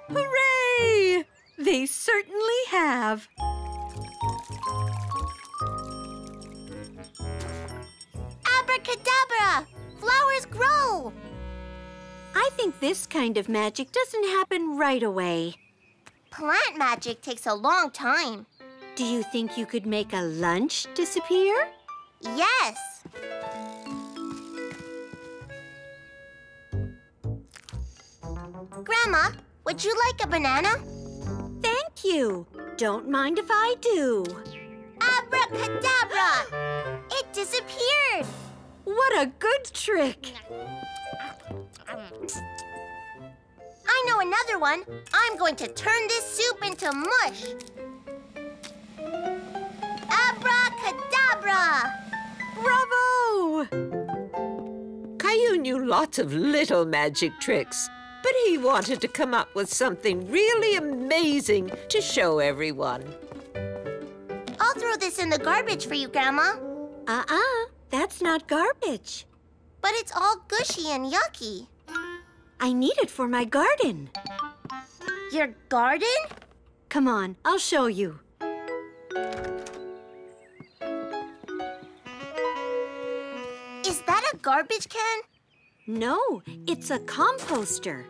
Speaker 10: Hooray! They certainly have.
Speaker 1: Abracadabra! Flowers grow!
Speaker 10: I think this kind of magic doesn't happen right away.
Speaker 1: Plant magic takes a long time.
Speaker 10: Do you think you could make a lunch disappear?
Speaker 1: Yes. Grandma, would you like a banana?
Speaker 10: Thank you. Don't mind if I do.
Speaker 1: Abracadabra! It disappeared!
Speaker 10: What a good trick!
Speaker 1: I know another one. I'm going to turn this soup into mush. Abracadabra!
Speaker 10: Bravo!
Speaker 3: Caillou knew lots of little magic tricks, but he wanted to come up with something really amazing to show everyone.
Speaker 1: I'll throw this in the garbage for you, Grandma.
Speaker 10: That's not garbage.
Speaker 1: But it's all gushy and yucky.
Speaker 10: I need it for my garden.
Speaker 1: Your garden?
Speaker 10: Come on, I'll show you.
Speaker 1: Is that a garbage can?
Speaker 10: No, it's a composter.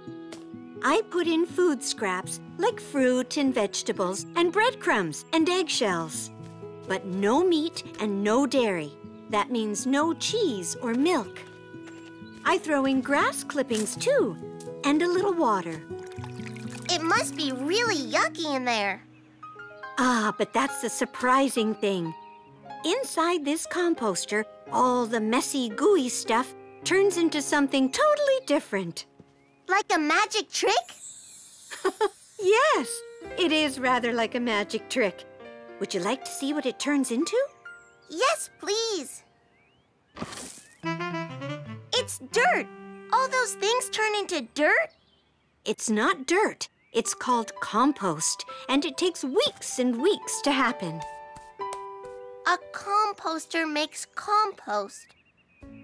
Speaker 10: I put in food scraps like fruit and vegetables and breadcrumbs and eggshells. But no meat and no dairy. That means no cheese or milk. I throw in grass clippings too, and a little water.
Speaker 1: It must be really yucky in there.
Speaker 10: But that's the surprising thing. Inside this composter, all the messy, gooey stuff turns into something totally different.
Speaker 1: Like a magic trick?
Speaker 10: Yes, it is rather like a magic trick. Would you like to see what it turns into?
Speaker 1: Yes, please. It's dirt. All those things turn into dirt?
Speaker 10: It's not dirt. It's called compost, and it takes weeks and weeks to happen.
Speaker 1: A composter makes compost.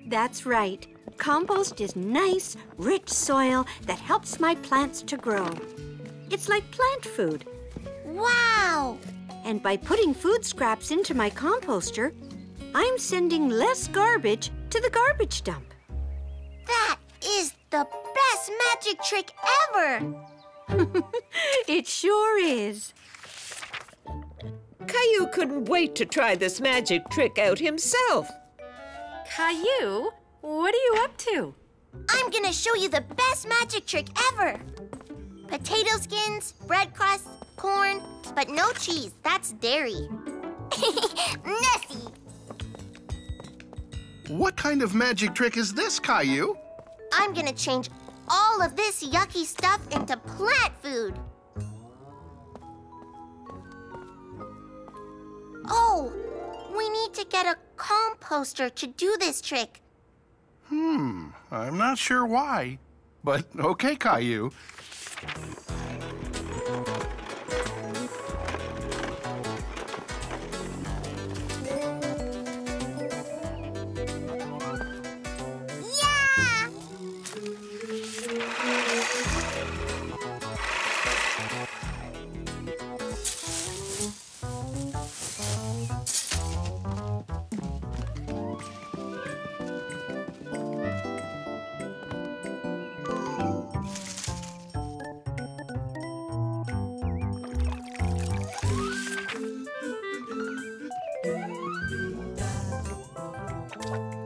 Speaker 10: That's right. Compost is nice, rich soil that helps my plants to grow. It's like plant food.
Speaker 1: Wow!
Speaker 10: And by putting food scraps into my composter, I'm sending less garbage to the garbage dump.
Speaker 1: That is the best magic trick ever!
Speaker 10: It sure is.
Speaker 3: Caillou couldn't wait to try this magic trick out himself.
Speaker 4: Caillou, what are you up to?
Speaker 1: I'm gonna show you the best magic trick ever. Potato skins, bread crusts, corn, but no cheese. That's dairy. Nessie!
Speaker 2: What kind of magic trick is this, Caillou?
Speaker 1: I'm gonna change all of this yucky stuff into plant food. Oh, we need to get a composter to do this trick.
Speaker 2: I'm not sure why, but okay, Caillou.
Speaker 1: Yeah!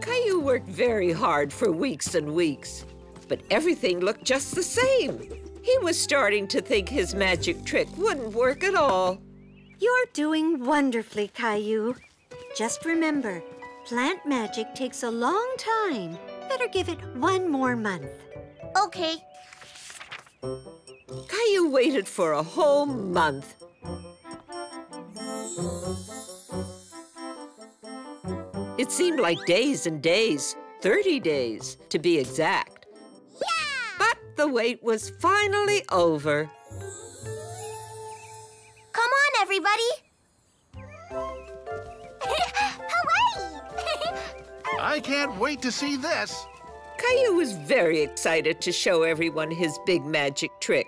Speaker 3: Caillou worked very hard for weeks and weeks, but everything looked just the same. He was starting to think his magic trick wouldn't work at all.
Speaker 10: You're doing wonderfully, Caillou. Just remember, plant magic takes a long time. Better give it one more month.
Speaker 1: Okay.
Speaker 3: Caillou waited for a whole month. It seemed like days and days, 30 days to be exact.
Speaker 1: Yeah!
Speaker 3: But the wait was finally over.
Speaker 1: Come on, everybody. Hooray!
Speaker 2: I can't wait to see this.
Speaker 3: Caillou was very excited to show everyone his big magic trick,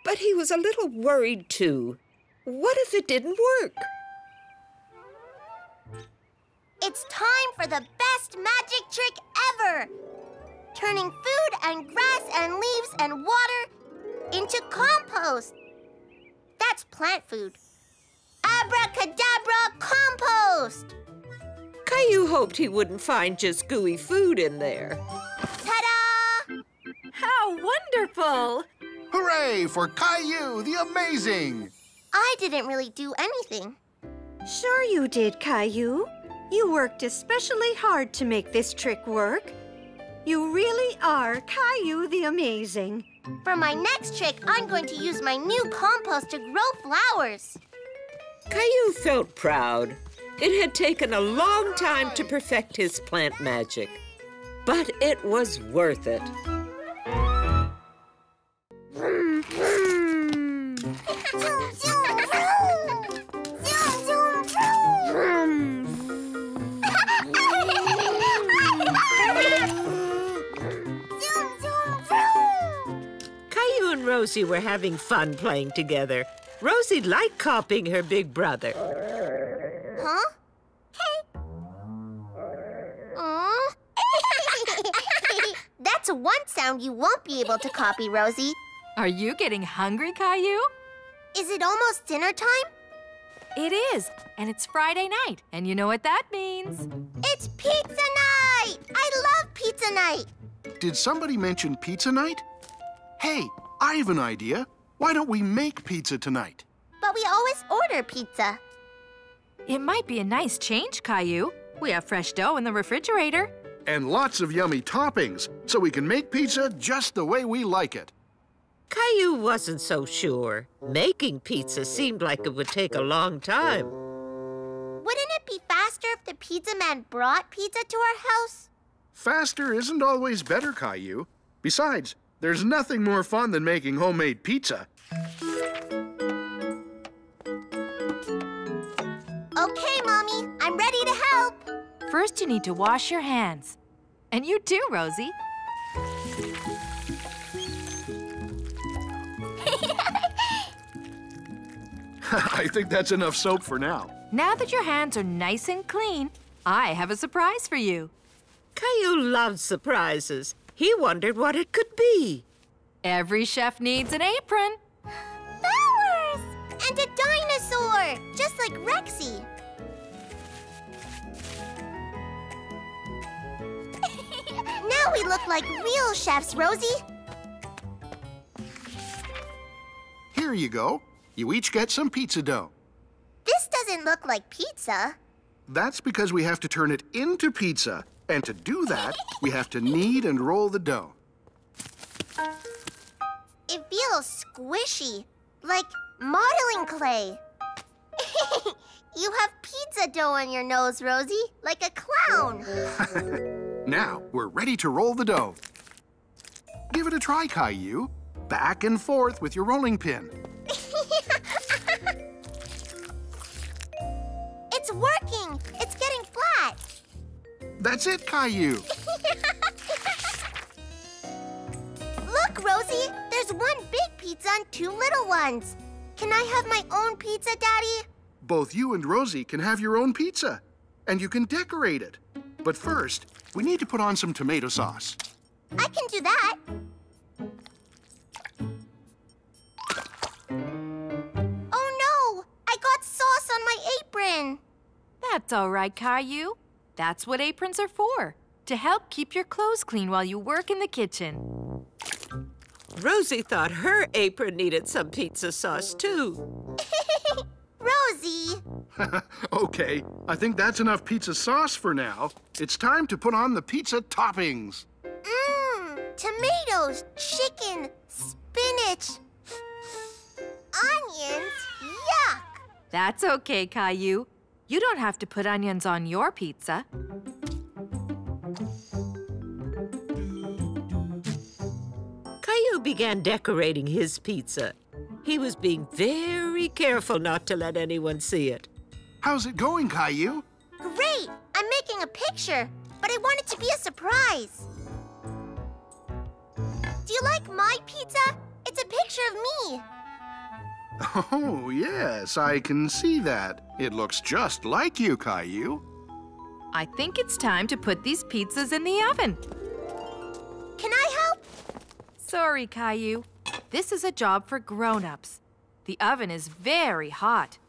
Speaker 3: but he was a little worried too. What if it didn't work?
Speaker 1: It's time for the best magic trick ever! Turning food and grass and leaves and water into compost. That's plant food. Abracadabra compost!
Speaker 3: Caillou hoped he wouldn't find just gooey food in there.
Speaker 1: Ta-da!
Speaker 4: How wonderful!
Speaker 2: Hooray for Caillou the Amazing!
Speaker 1: I didn't really do anything.
Speaker 10: Sure you did, Caillou. You worked especially hard to make this trick work. You really are Caillou the Amazing.
Speaker 1: For my next trick, I'm going to use my new compost to grow flowers.
Speaker 3: Caillou felt proud. It had taken a long time to perfect his plant magic, but it was worth it.
Speaker 1: Vroom, vroom. Zoom, zoom, vroom. Zoom, zoom, vroom. Zoom, zoom, vroom.
Speaker 3: Caillou and Rosie were having fun playing together. Rosie liked copying her big brother.
Speaker 1: Huh? Hey. Aw. That's one sound you won't be able to copy, Rosie.
Speaker 4: Are you getting hungry, Caillou?
Speaker 1: Is it almost dinner time?
Speaker 4: It is, and it's Friday night, and you know what that means.
Speaker 1: It's pizza night! I love pizza night!
Speaker 2: Did somebody mention pizza night? Hey, I have an idea. Why don't we make pizza tonight?
Speaker 1: But we always order pizza.
Speaker 4: It might be a nice change, Caillou. We have fresh dough in the refrigerator.
Speaker 2: And lots of yummy toppings, so we can make pizza just the way we like it.
Speaker 3: Caillou wasn't so sure. Making pizza seemed like it would take a long time.
Speaker 1: Wouldn't it be faster if the pizza man brought pizza to our house?
Speaker 2: Faster isn't always better, Caillou. Besides, there's nothing more fun than making homemade pizza.
Speaker 1: Okay, Mommy, I'm ready to help.
Speaker 4: First, you need to wash your hands. And you too, Rosie.
Speaker 2: I think that's enough soap for now.
Speaker 4: Now that your hands are nice and clean, I have a surprise for you.
Speaker 3: Caillou loved surprises. He wondered what it could be.
Speaker 4: Every chef needs an apron.
Speaker 1: Flowers! And a dinosaur, just like Rexy. Now we look like real chefs, Rosie.
Speaker 2: Here you go. You each get some pizza dough.
Speaker 1: This doesn't look like pizza.
Speaker 2: That's because we have to turn it into pizza. And to do that, we have to knead and roll the dough.
Speaker 1: It feels squishy, like modeling clay. You have pizza dough on your nose, Rosie, like a clown.
Speaker 2: Now, we're ready to roll the dough. Give it a try, Caillou. Back and forth with your rolling pin.
Speaker 1: It's working! It's getting flat!
Speaker 2: That's it, Caillou.
Speaker 1: Look, Rosie! There's one big pizza and two little ones. Can I have my own pizza, Daddy?
Speaker 2: Both you and Rosie can have your own pizza. And you can decorate it. But first, we need to put on some tomato sauce.
Speaker 1: I can do that. Oh, no! I got sauce on my apron.
Speaker 4: That's all right, Caillou. That's what aprons are for, to help keep your clothes clean while you work in the kitchen.
Speaker 3: Rosie thought her apron needed some pizza sauce, too.
Speaker 1: Rosie!
Speaker 2: Okay, I think that's enough pizza sauce for now. It's time to put on the pizza toppings.
Speaker 1: Tomatoes, chicken, spinach, onions, yuck!
Speaker 4: That's okay, Caillou. You don't have to put onions on your pizza.
Speaker 3: Caillou began decorating his pizza. He was being very careful not to let anyone see it.
Speaker 2: How's it going, Caillou?
Speaker 1: Great! I'm making a picture, but I want it to be a surprise. Do you like my pizza? It's a picture of me.
Speaker 2: Oh, yes, I can see that. It looks just like you, Caillou.
Speaker 4: I think it's time to put these pizzas in the oven.
Speaker 1: Can I help?
Speaker 4: Sorry, Caillou. This is a job for grown-ups. The oven is very hot.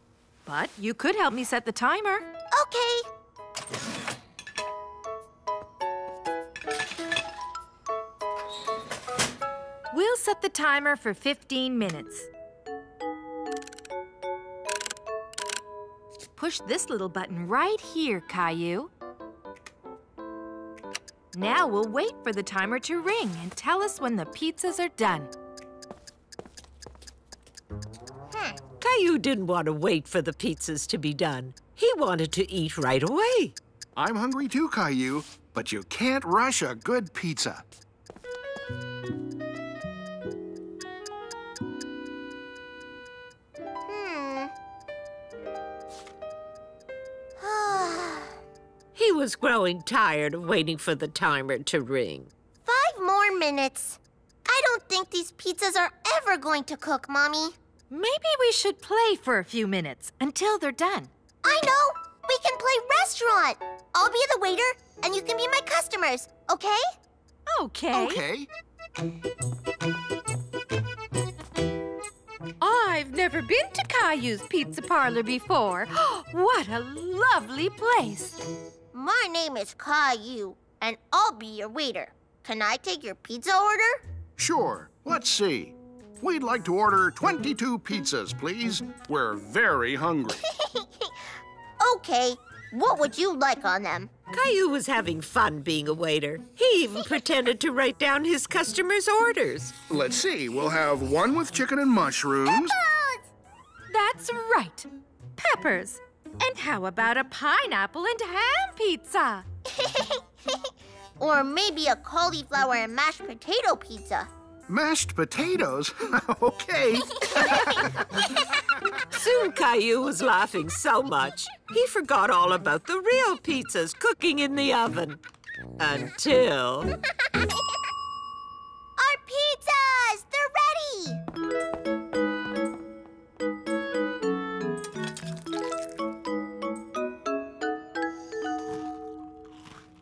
Speaker 4: But you could help me set the timer.
Speaker 1: Okay.
Speaker 4: We'll set the timer for 15 minutes. Push this little button right here, Caillou. Now we'll wait for the timer to ring and tell us when the pizzas are done.
Speaker 3: Caillou didn't want to wait for the pizzas to be done. He wanted to eat right away.
Speaker 2: I'm hungry too, Caillou, but you can't rush a good pizza.
Speaker 3: He was growing tired of waiting for the timer to ring.
Speaker 1: 5 more minutes. I don't think these pizzas are ever going to cook, Mommy.
Speaker 4: Maybe we should play for a few minutes until they're done.
Speaker 1: I know! We can play restaurant! I'll be the waiter, and you can be my customers, okay?
Speaker 4: Okay.
Speaker 2: Okay.
Speaker 4: I've never been to Caillou's Pizza Parlor before. What a lovely place.
Speaker 1: My name is Caillou, and I'll be your waiter. Can I take your pizza order?
Speaker 2: Sure. Let's see. We'd like to order 22 pizzas, please. We're very hungry.
Speaker 1: Okay. What would you like on them?
Speaker 3: Caillou was having fun being a waiter. He even pretended to write down his customers' orders.
Speaker 2: Let's see. We'll have one with chicken and mushrooms.
Speaker 4: That's right. Peppers. And how about a pineapple and ham pizza?
Speaker 1: Or maybe a cauliflower and mashed potato pizza.
Speaker 2: Mashed potatoes? Okay.
Speaker 3: Soon Caillou was laughing so much, he forgot all about the real pizzas cooking in the oven. Until...
Speaker 1: Our pizzas! They're ready!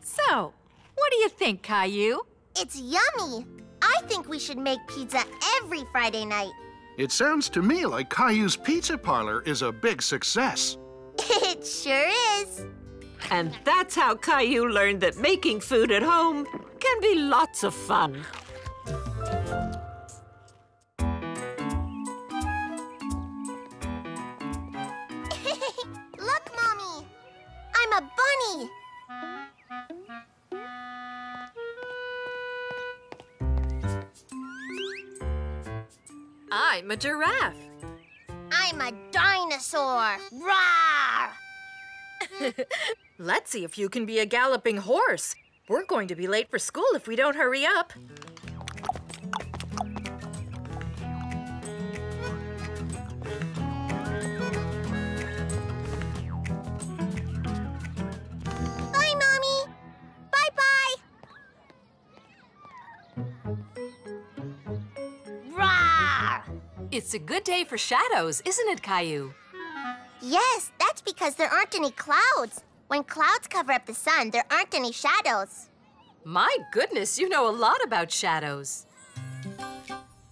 Speaker 4: So, what do you think, Caillou?
Speaker 1: It's yummy. I think we should make pizza every Friday night.
Speaker 2: It sounds to me like Caillou's Pizza Parlor is a big success.
Speaker 1: It sure is.
Speaker 3: And that's how Caillou learned that making food at home can be lots of fun.
Speaker 1: Look, Mommy. I'm a bunny.
Speaker 4: I'm a giraffe.
Speaker 1: I'm a dinosaur. Rawr!
Speaker 4: Let's see if you can be a galloping horse. We're going to be late for school if we don't hurry up.
Speaker 1: Bye, Mommy. Bye-bye. Rawr!
Speaker 7: It's a good day for shadows, isn't it, Caillou?
Speaker 1: Yes, that's because there aren't any clouds. When clouds cover up the sun, there aren't any shadows.
Speaker 7: My goodness, you know a lot about shadows.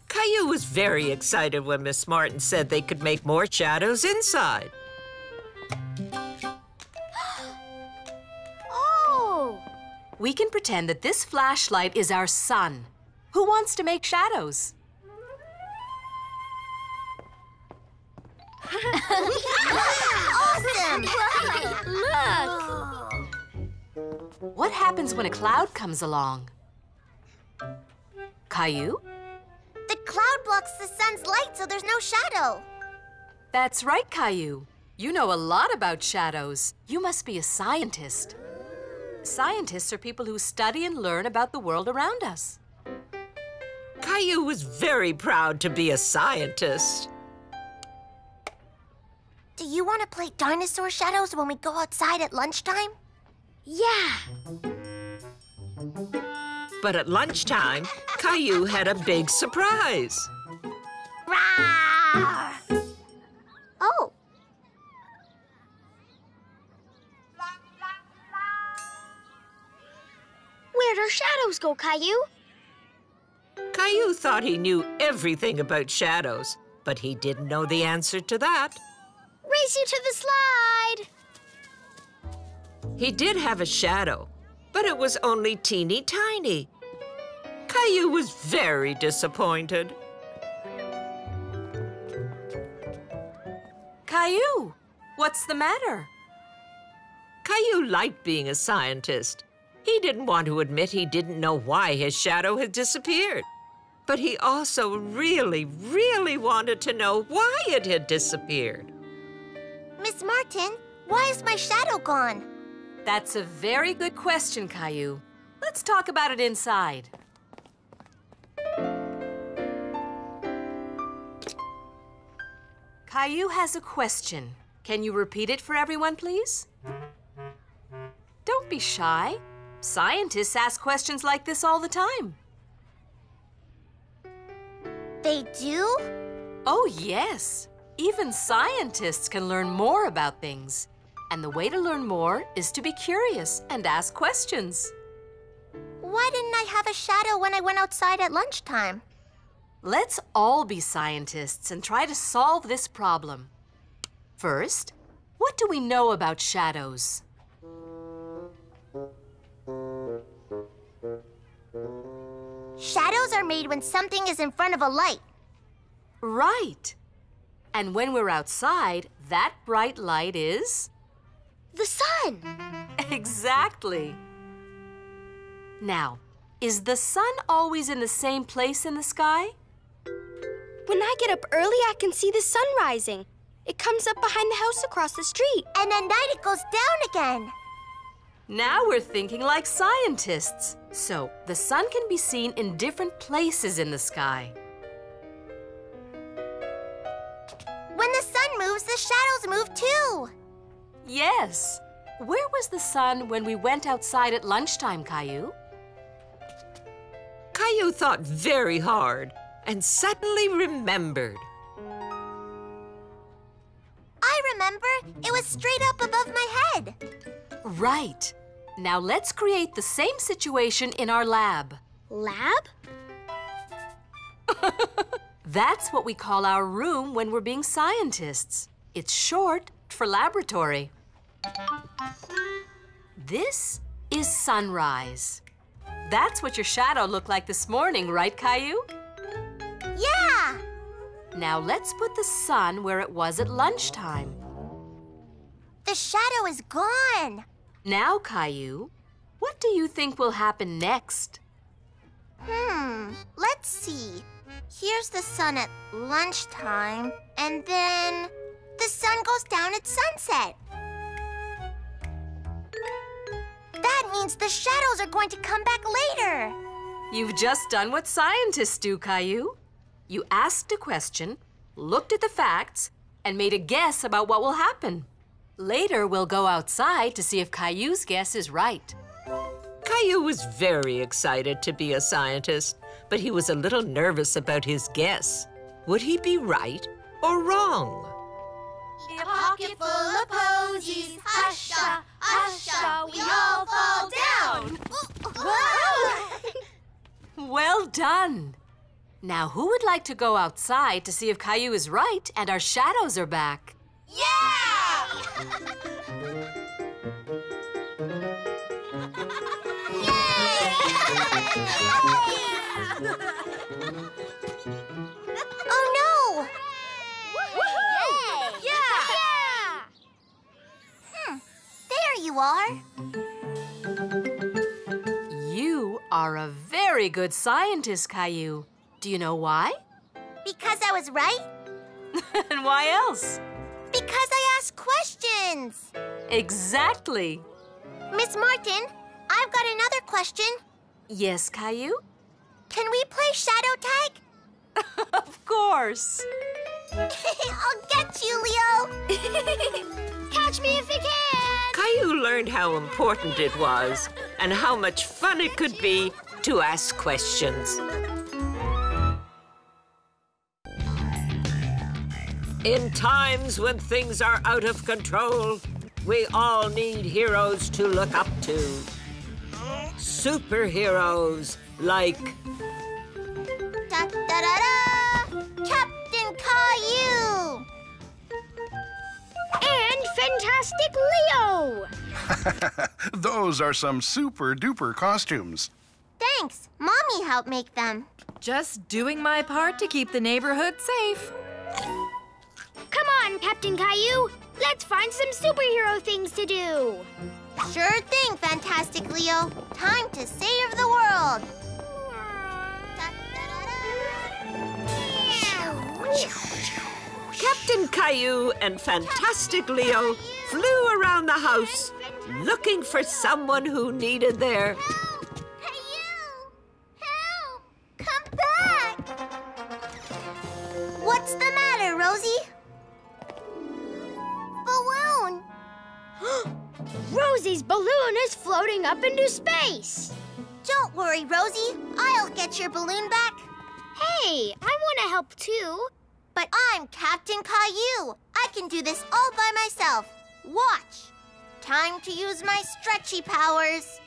Speaker 3: Caillou was very excited when Miss Martin said they could make more shadows inside.
Speaker 1: Oh!
Speaker 7: We can pretend that this flashlight is our sun. Who wants to make shadows?
Speaker 1: Awesome!
Speaker 5: Look!
Speaker 7: What happens when a cloud comes along? Caillou?
Speaker 1: The cloud blocks the sun's light, so there's no shadow.
Speaker 7: That's right, Caillou. You know a lot about shadows. You must be a scientist. Scientists are people who study and learn about the world around us.
Speaker 3: Caillou was very proud to be a scientist.
Speaker 1: Do you want to play dinosaur shadows when we go outside at lunchtime?
Speaker 5: Yeah.
Speaker 3: But at lunchtime, Caillou had a big surprise.
Speaker 1: Rawr! Oh.
Speaker 5: Where'd our shadows go, Caillou?
Speaker 3: Caillou thought he knew everything about shadows, but he didn't know the answer to that.
Speaker 5: Race you to the slide!
Speaker 3: He did have a shadow, but it was only teeny tiny. Caillou was very disappointed.
Speaker 7: Caillou, what's the matter?
Speaker 3: Caillou liked being a scientist. He didn't want to admit he didn't know why his shadow had disappeared. But he also really, really wanted to know why it had disappeared.
Speaker 1: Miss Martin, why is my shadow gone?
Speaker 7: That's a very good question, Caillou. Let's talk about it inside. Caillou has a question. Can you repeat it for everyone, please? Don't be shy. Scientists ask questions like this all the time.
Speaker 1: They do?
Speaker 7: Oh, yes. Even scientists can learn more about things. And the way to learn more is to be curious and ask questions.
Speaker 1: Why didn't I have a shadow when I went outside at lunchtime?
Speaker 7: Let's all be scientists and try to solve this problem. First, what do we know about shadows?
Speaker 1: Shadows are made when something is in front of a light.
Speaker 7: Right. And when we're outside, that bright light is?
Speaker 5: The sun!
Speaker 7: Exactly. Now, is the sun always in the same place in the sky?
Speaker 5: When I get up early, I can see the sun rising. It comes up behind the house across the street.
Speaker 1: And at night it goes down again.
Speaker 7: Now we're thinking like scientists. So, the sun can be seen in different places in the sky.
Speaker 1: When the sun moves, the shadows move too.
Speaker 7: Yes. Where was the sun when we went outside at lunchtime, Caillou?
Speaker 3: Caillou thought very hard and suddenly remembered.
Speaker 1: I remember. It was straight up above my head.
Speaker 7: Right. Now let's create the same situation in our lab.
Speaker 5: Lab?
Speaker 7: That's what we call our room when we're being scientists. It's short for laboratory. This is sunrise. That's what your shadow looked like this morning, right, Caillou?
Speaker 1: Yeah!
Speaker 7: Now let's put the sun where it was at lunchtime.
Speaker 1: The shadow is gone.
Speaker 7: Now, Caillou, what do you think will happen next?
Speaker 1: Let's see. Here's the sun at lunchtime, and then the sun goes down at sunset. That means the shadows are going to come back later.
Speaker 7: You've just done what scientists do, Caillou. You asked a question, looked at the facts, and made a guess about what will happen. Later, we'll go outside to see if Caillou's guess is right.
Speaker 3: Caillou was very excited to be a scientist, but he was a little nervous about his guess. Would he be right or wrong?
Speaker 1: A pocket full of posies, husha, husha, we all fall down.
Speaker 7: Well done. Now, who would like to go outside to see if Caillou is right and our shadows are back?
Speaker 1: Yeah! Oh no! Yay! Yeah! There you are.
Speaker 7: You are a very good scientist, Caillou. Do you know why?
Speaker 1: Because I was right?
Speaker 7: And why else?
Speaker 1: Because I asked questions.
Speaker 7: Exactly.
Speaker 1: Miss Martin, I've got another question.
Speaker 7: Yes, Caillou?
Speaker 1: Can we play shadow tag?
Speaker 4: Of course.
Speaker 1: I'll get you, Leo. Catch me if you can.
Speaker 3: Caillou learned how important it was and how much fun it could be to ask questions. In times when things are out of control, we all need heroes to look up to. Superheroes like...
Speaker 1: Da-da-da-da! Captain Caillou!
Speaker 5: And Fantastic Leo!
Speaker 2: Those are some super-duper costumes.
Speaker 1: Thanks. Mommy helped make them.
Speaker 4: Just doing my part to keep the neighborhood safe.
Speaker 5: Come on, Captain Caillou. Let's find some superhero things to do.
Speaker 1: Sure thing, Fantastic Leo. Time to save the world.
Speaker 3: Captain Caillou and Fantastic Leo flew around the house looking for someone who needed their...
Speaker 1: Caillou! Help! Come back! What's the matter, Rosie? Balloon!
Speaker 5: Rosie's balloon is floating up into space.
Speaker 1: Don't worry, Rosie. I'll get your balloon back.
Speaker 5: Hey, I want to help too.
Speaker 1: But I'm Captain Caillou. I can do this all by myself. Watch. Time to use my stretchy powers.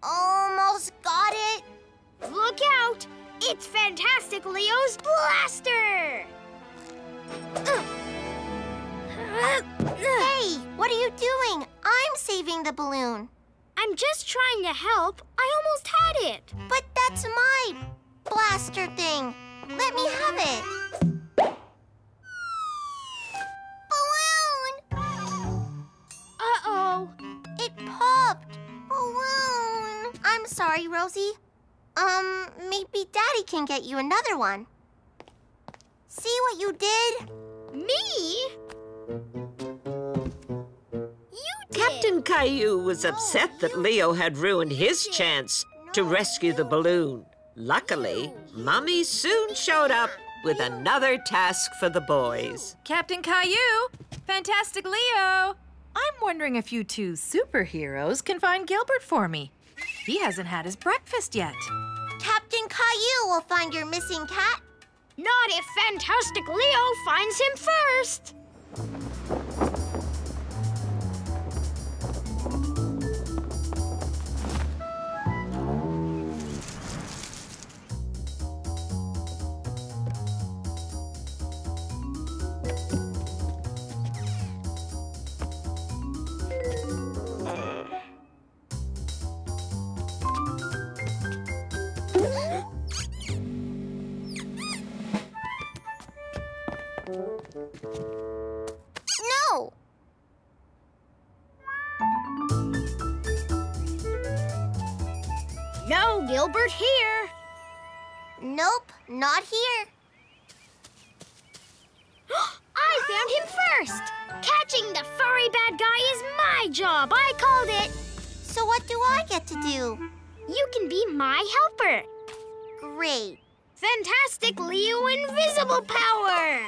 Speaker 1: Almost got it.
Speaker 5: Look out! It's Fantastic Leo's blaster!
Speaker 1: Hey, what are you doing? I'm saving the balloon.
Speaker 5: I'm just trying to help. I almost had it.
Speaker 1: But that's my blaster thing. Let me have it. Balloon!
Speaker 5: Uh-oh.
Speaker 1: It popped. Balloon. I'm sorry, Rosie. Maybe Daddy can get you another one. See what you did?
Speaker 5: Me?
Speaker 3: Captain Caillou was upset that Leo had ruined his chance to rescue the balloon. Luckily, Mommy soon showed up with another task for the boys.
Speaker 4: Captain Caillou, Fantastic Leo. I'm wondering if you two superheroes can find Gilbert for me. He hasn't had his breakfast yet.
Speaker 1: Captain Caillou will find your missing cat.
Speaker 5: Not if Fantastic Leo finds him first.
Speaker 1: No!
Speaker 5: No Gilbert here.
Speaker 1: Nope, not here.
Speaker 5: I found him first. Catching the furry bad guy is my job. I called it.
Speaker 1: So what do I get to do?
Speaker 5: You can be my helper.
Speaker 1: Great.
Speaker 5: Fantastic Leo Invisible Power!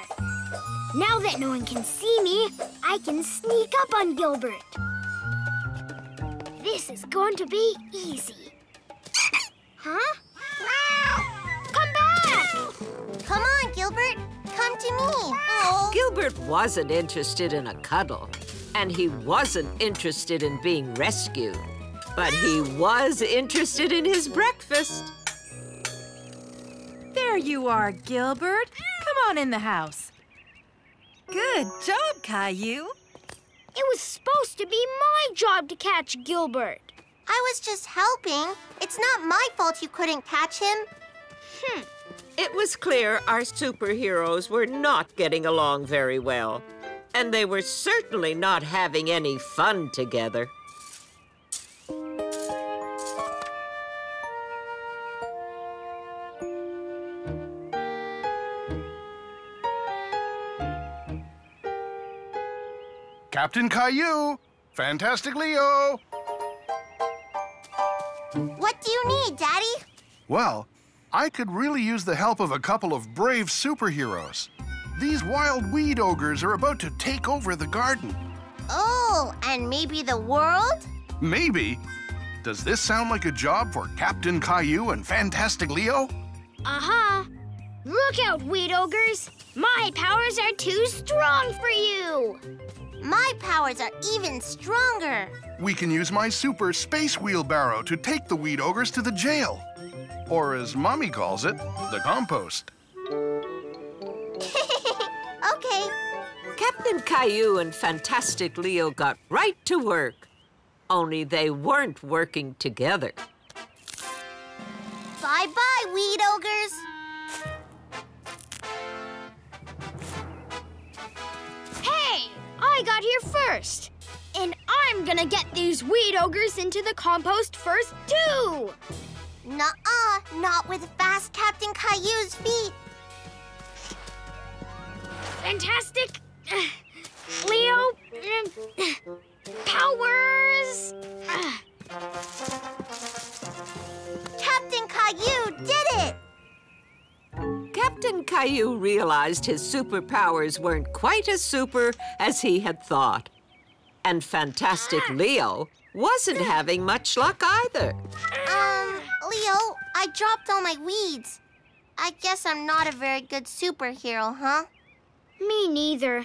Speaker 5: Now that no one can see me, I can sneak up on Gilbert. This is going to be easy. Huh? Come back!
Speaker 1: Come on, Gilbert. Come to me. Oh.
Speaker 3: Gilbert wasn't interested in a cuddle, and he wasn't interested in being rescued. But he was interested in his breakfast.
Speaker 4: There you are, Gilbert. Come on in the house. Good job, Caillou.
Speaker 5: It was supposed to be my job to catch Gilbert.
Speaker 1: I was just helping. It's not my fault you couldn't catch him.
Speaker 3: It was clear our superheroes were not getting along very well, and they were certainly not having any fun together.
Speaker 2: Captain Caillou, Fantastic Leo.
Speaker 1: What do you need, Daddy?
Speaker 2: Well, I could really use the help of a couple of brave superheroes. These wild weed ogres are about to take over the garden.
Speaker 1: Oh, and maybe the world?
Speaker 2: Maybe. Does this sound like a job for Captain Caillou and Fantastic Leo?
Speaker 5: Uh-huh. Look out, weed ogres. My powers are too strong for you.
Speaker 1: My powers are even stronger.
Speaker 2: We can use my super space wheelbarrow to take the weed ogres to the jail. Or as Mommy calls it, the compost.
Speaker 1: Okay.
Speaker 3: Captain Caillou and Fantastic Leo got right to work. Only they weren't working together.
Speaker 1: Bye-bye, weed ogres.
Speaker 5: Hey, I got here first. And I'm gonna get these weed ogres into the compost first, too.
Speaker 1: Nuh-uh, not with fast Captain Caillou's feet.
Speaker 5: Fantastic. Leo. Powers.
Speaker 1: Captain Caillou did it!
Speaker 3: Captain Caillou realized his superpowers weren't quite as super as he had thought. And Fantastic Leo wasn't having much luck either.
Speaker 1: Leo, I dropped all my weeds. I guess I'm not a very good superhero, huh?
Speaker 5: Me neither.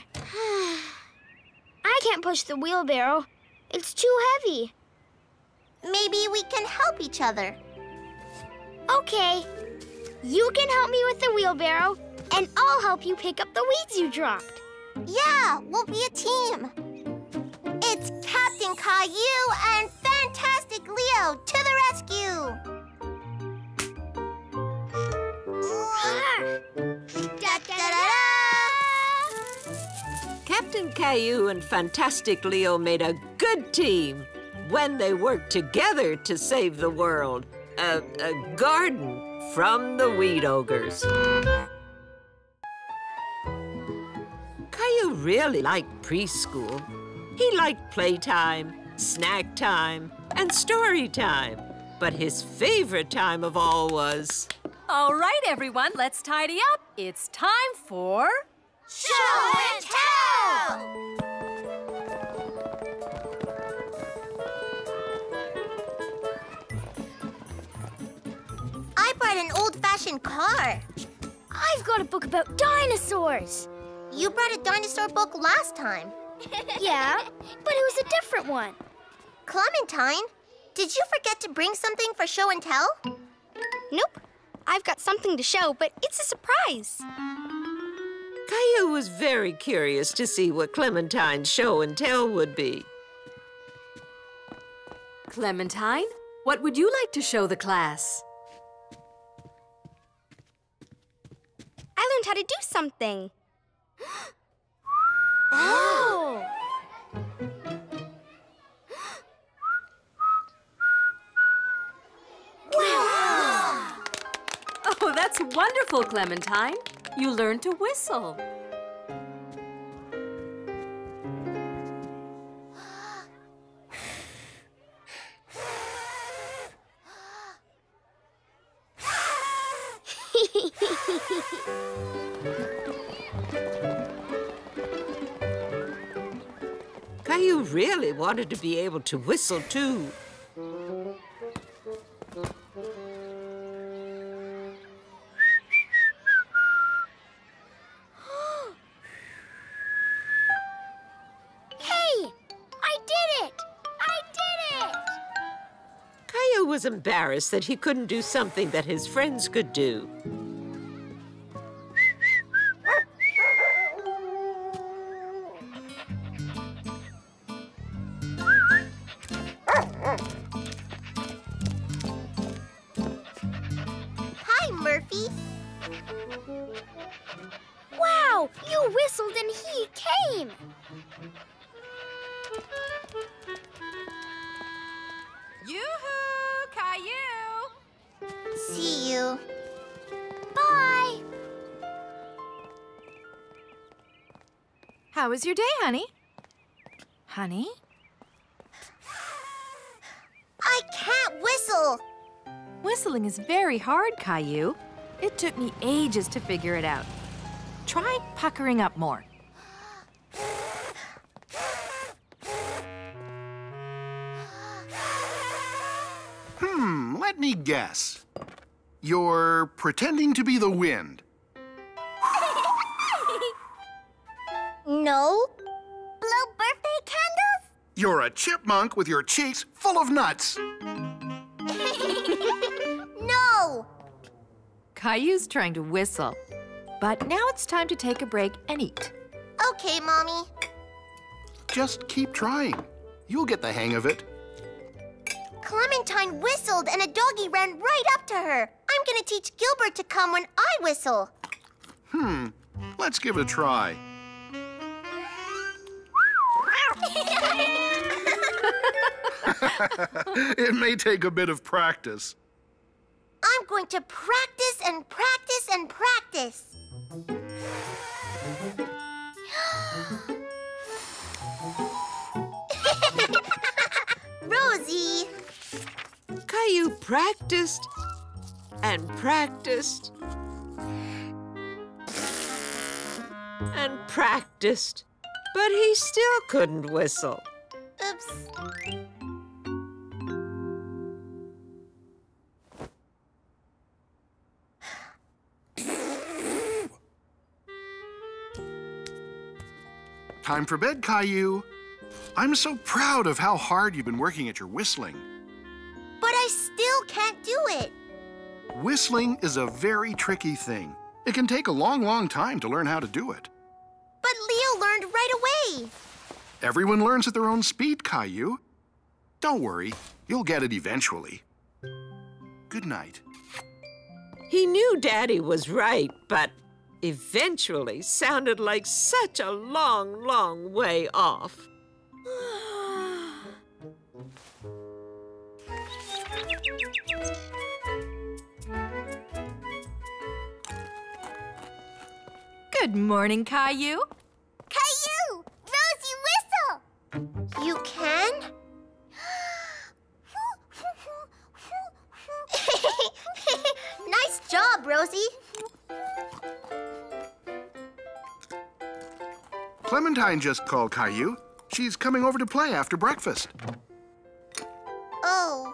Speaker 5: I can't push the wheelbarrow. It's too heavy.
Speaker 1: Maybe we can help each other.
Speaker 5: Okay. You can help me with the wheelbarrow, and I'll help you pick up the weeds you dropped.
Speaker 1: Yeah, we'll be a team. It's Captain Caillou and Fantastic Leo to the rescue! Da-da-da-da!
Speaker 3: Captain Caillou and Fantastic Leo made a good team when they worked together to save the world. A garden from the weed ogres. Caillou really liked preschool. He liked playtime, snack time, and story time. But his favorite time of all was...
Speaker 7: All right, everyone, let's tidy up. It's time for...
Speaker 1: Show and tell! I brought an old-fashioned car.
Speaker 5: I've got a book about dinosaurs.
Speaker 1: You brought a dinosaur book last time.
Speaker 5: Yeah, but it was a different one.
Speaker 1: Clementine, did you forget to bring something for show and tell?
Speaker 5: Nope. I've got something to show, but it's a surprise.
Speaker 3: Caillou was very curious to see what Clementine's show and tell would be.
Speaker 7: Clementine, what would you like to show the class?
Speaker 5: I learned how to do something. Oh!
Speaker 7: Wow! Oh, that's wonderful, Clementine. You learned to whistle.
Speaker 3: Caillou really wanted to be able to whistle, too. Caillou was embarrassed that he couldn't do something that his friends could do.
Speaker 1: Hi, Murphy.
Speaker 5: Wow, you whistled and he came.
Speaker 4: Yoo-hoo, Caillou!
Speaker 1: See you.
Speaker 5: Bye.
Speaker 4: How was your day, honey? Honey?
Speaker 1: I can't whistle.
Speaker 4: Whistling is very hard, Caillou. It took me ages to figure it out. Try puckering up more.
Speaker 2: Let me guess. You're pretending to be the wind.
Speaker 1: No. Blow birthday candles?
Speaker 2: You're a chipmunk with your cheeks full of nuts.
Speaker 1: No.
Speaker 4: Caillou's trying to whistle. But now it's time to take a break and eat.
Speaker 1: Okay, Mommy.
Speaker 2: Just keep trying. You'll get the hang of it.
Speaker 1: Clementine whistled and a doggy ran right up to her. I'm gonna teach Gilbert to come when I whistle.
Speaker 2: Let's give it a try. It may take a bit of practice.
Speaker 1: I'm going to practice and practice and practice. Rosie!
Speaker 3: Caillou practiced and practiced and practiced, but he still couldn't whistle.
Speaker 1: Oops.
Speaker 2: Time for bed, Caillou. I'm so proud of how hard you've been working at your whistling.
Speaker 1: But I still can't do it.
Speaker 2: Whistling is a very tricky thing. It can take a long, long time to learn how to do it.
Speaker 1: But Leo learned right away.
Speaker 2: Everyone learns at their own speed, Caillou. Don't worry, you'll get it eventually. Good night.
Speaker 3: He knew Daddy was right, but eventually sounded like such a long, long way off.
Speaker 4: Good morning, Caillou.
Speaker 1: Caillou! Rosie, whistle! You can? Nice job, Rosie.
Speaker 2: Clementine just called Caillou. She's coming over to play after breakfast.
Speaker 1: Oh.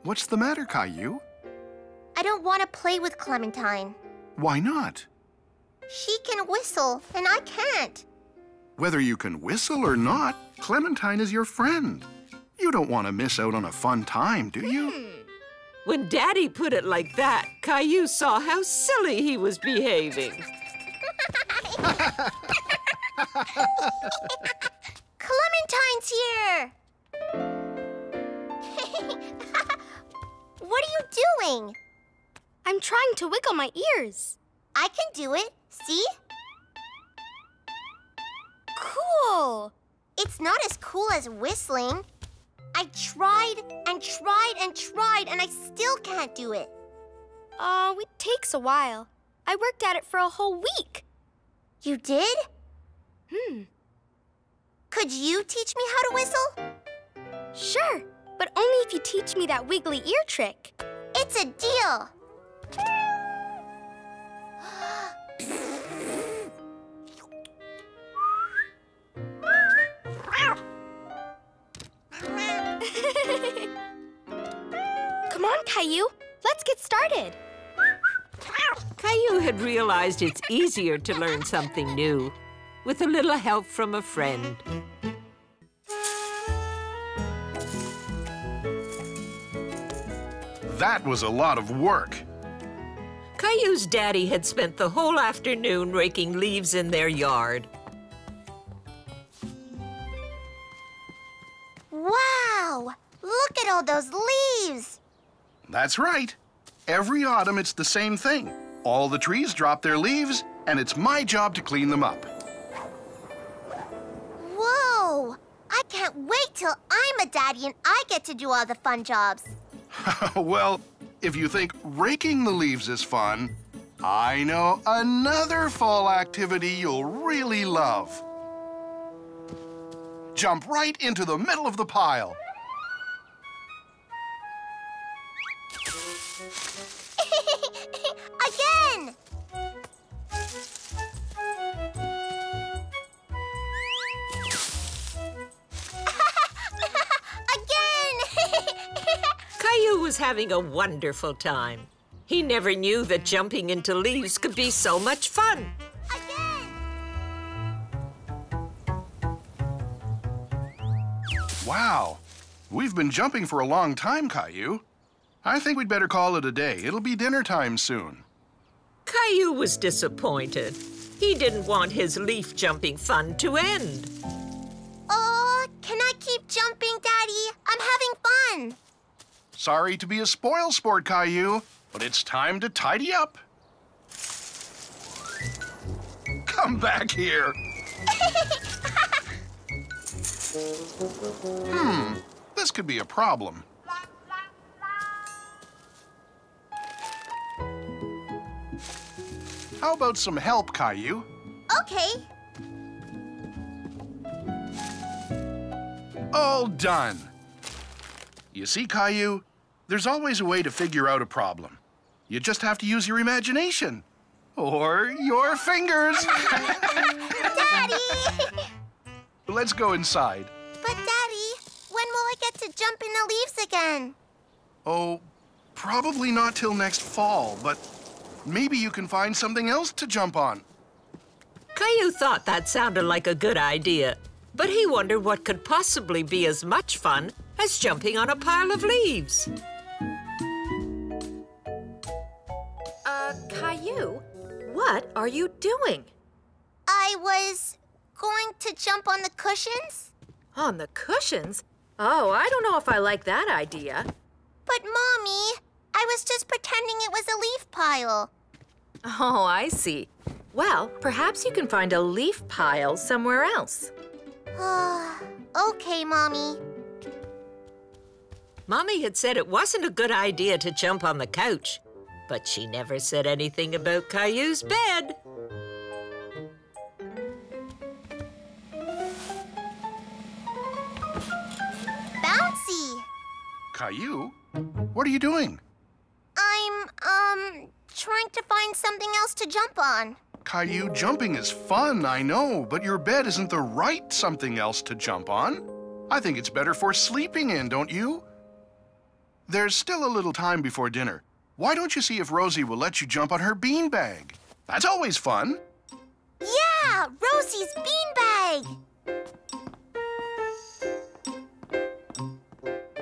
Speaker 2: What's the matter, Caillou?
Speaker 1: I don't want to play with Clementine.
Speaker 2: Why not?
Speaker 1: She can whistle, and I can't.
Speaker 2: Whether you can whistle or not, Clementine is your friend. You don't want to miss out on a fun time, do you?
Speaker 3: When Daddy put it like that, Caillou saw how silly he was behaving.
Speaker 1: Clementine's here! What are you doing?
Speaker 5: I'm trying to wiggle my ears.
Speaker 1: I can do it. See?
Speaker 5: Cool!
Speaker 1: It's not as cool as whistling. I tried and tried and tried, and I still can't do it.
Speaker 5: It takes a while. I worked at it for a whole week.
Speaker 1: You did? Could you teach me how to whistle?
Speaker 5: Sure, but only if you teach me that wiggly ear trick.
Speaker 1: It's a deal.
Speaker 5: Come on, Caillou. Let's get started.
Speaker 3: Caillou had realized it's easier to learn something new with a little help from a friend.
Speaker 2: That was a lot of work.
Speaker 3: Caillou's daddy had spent the whole afternoon raking leaves in their yard.
Speaker 1: Wow! Look at all those leaves!
Speaker 2: That's right. Every autumn, it's the same thing. All the trees drop their leaves, and it's my job to clean them up.
Speaker 1: Whoa! I can't wait till I'm a daddy and I get to do all the fun jobs.
Speaker 2: Well, if you think raking the leaves is fun, I know another fall activity you'll really love. Jump right into the middle of the pile.
Speaker 1: Again!
Speaker 3: Caillou was having a wonderful time. He never knew that jumping into leaves could be so much fun.
Speaker 2: Wow, we've been jumping for a long time, Caillou. I think we'd better call it a day. It'll be dinner time soon.
Speaker 3: Caillou was disappointed. He didn't want his leaf jumping fun to end.
Speaker 1: Oh, can I keep jumping, Daddy? I'm having fun.
Speaker 2: Sorry to be a spoil sport, Caillou, but it's time to tidy up. Come back here. This could be a problem. How about some help, Caillou?
Speaker 1: Okay.
Speaker 2: All done. You see, Caillou, there's always a way to figure out a problem. You just have to use your imagination. Or your fingers.
Speaker 1: Daddy!
Speaker 2: Let's go inside.
Speaker 1: But, Daddy, when will I get to jump in the leaves again?
Speaker 2: Oh, probably not till next fall, but maybe you can find something else to jump on.
Speaker 3: Caillou thought that sounded like a good idea, but he wondered what could possibly be as much fun as jumping on a pile of leaves.
Speaker 4: Caillou, what are you doing?
Speaker 1: I was going to jump on the cushions.
Speaker 4: On the cushions? Oh, I don't know if I like that idea.
Speaker 1: But, Mommy, I was just pretending it was a leaf pile.
Speaker 4: Oh, I see. Well, perhaps you can find a leaf pile somewhere else.
Speaker 1: Okay, Mommy.
Speaker 3: Mommy had said it wasn't a good idea to jump on the couch, but she never said anything about Caillou's bed.
Speaker 1: Bouncy!
Speaker 2: Caillou, what are you doing?
Speaker 1: I'm, trying to find something else to jump on.
Speaker 2: Caillou, jumping is fun, I know, but your bed isn't the right something else to jump on. I think it's better for sleeping in, don't you? There's still a little time before dinner. Why don't you see if Rosie will let you jump on her beanbag? That's always fun.
Speaker 1: Yeah, Rosie's beanbag!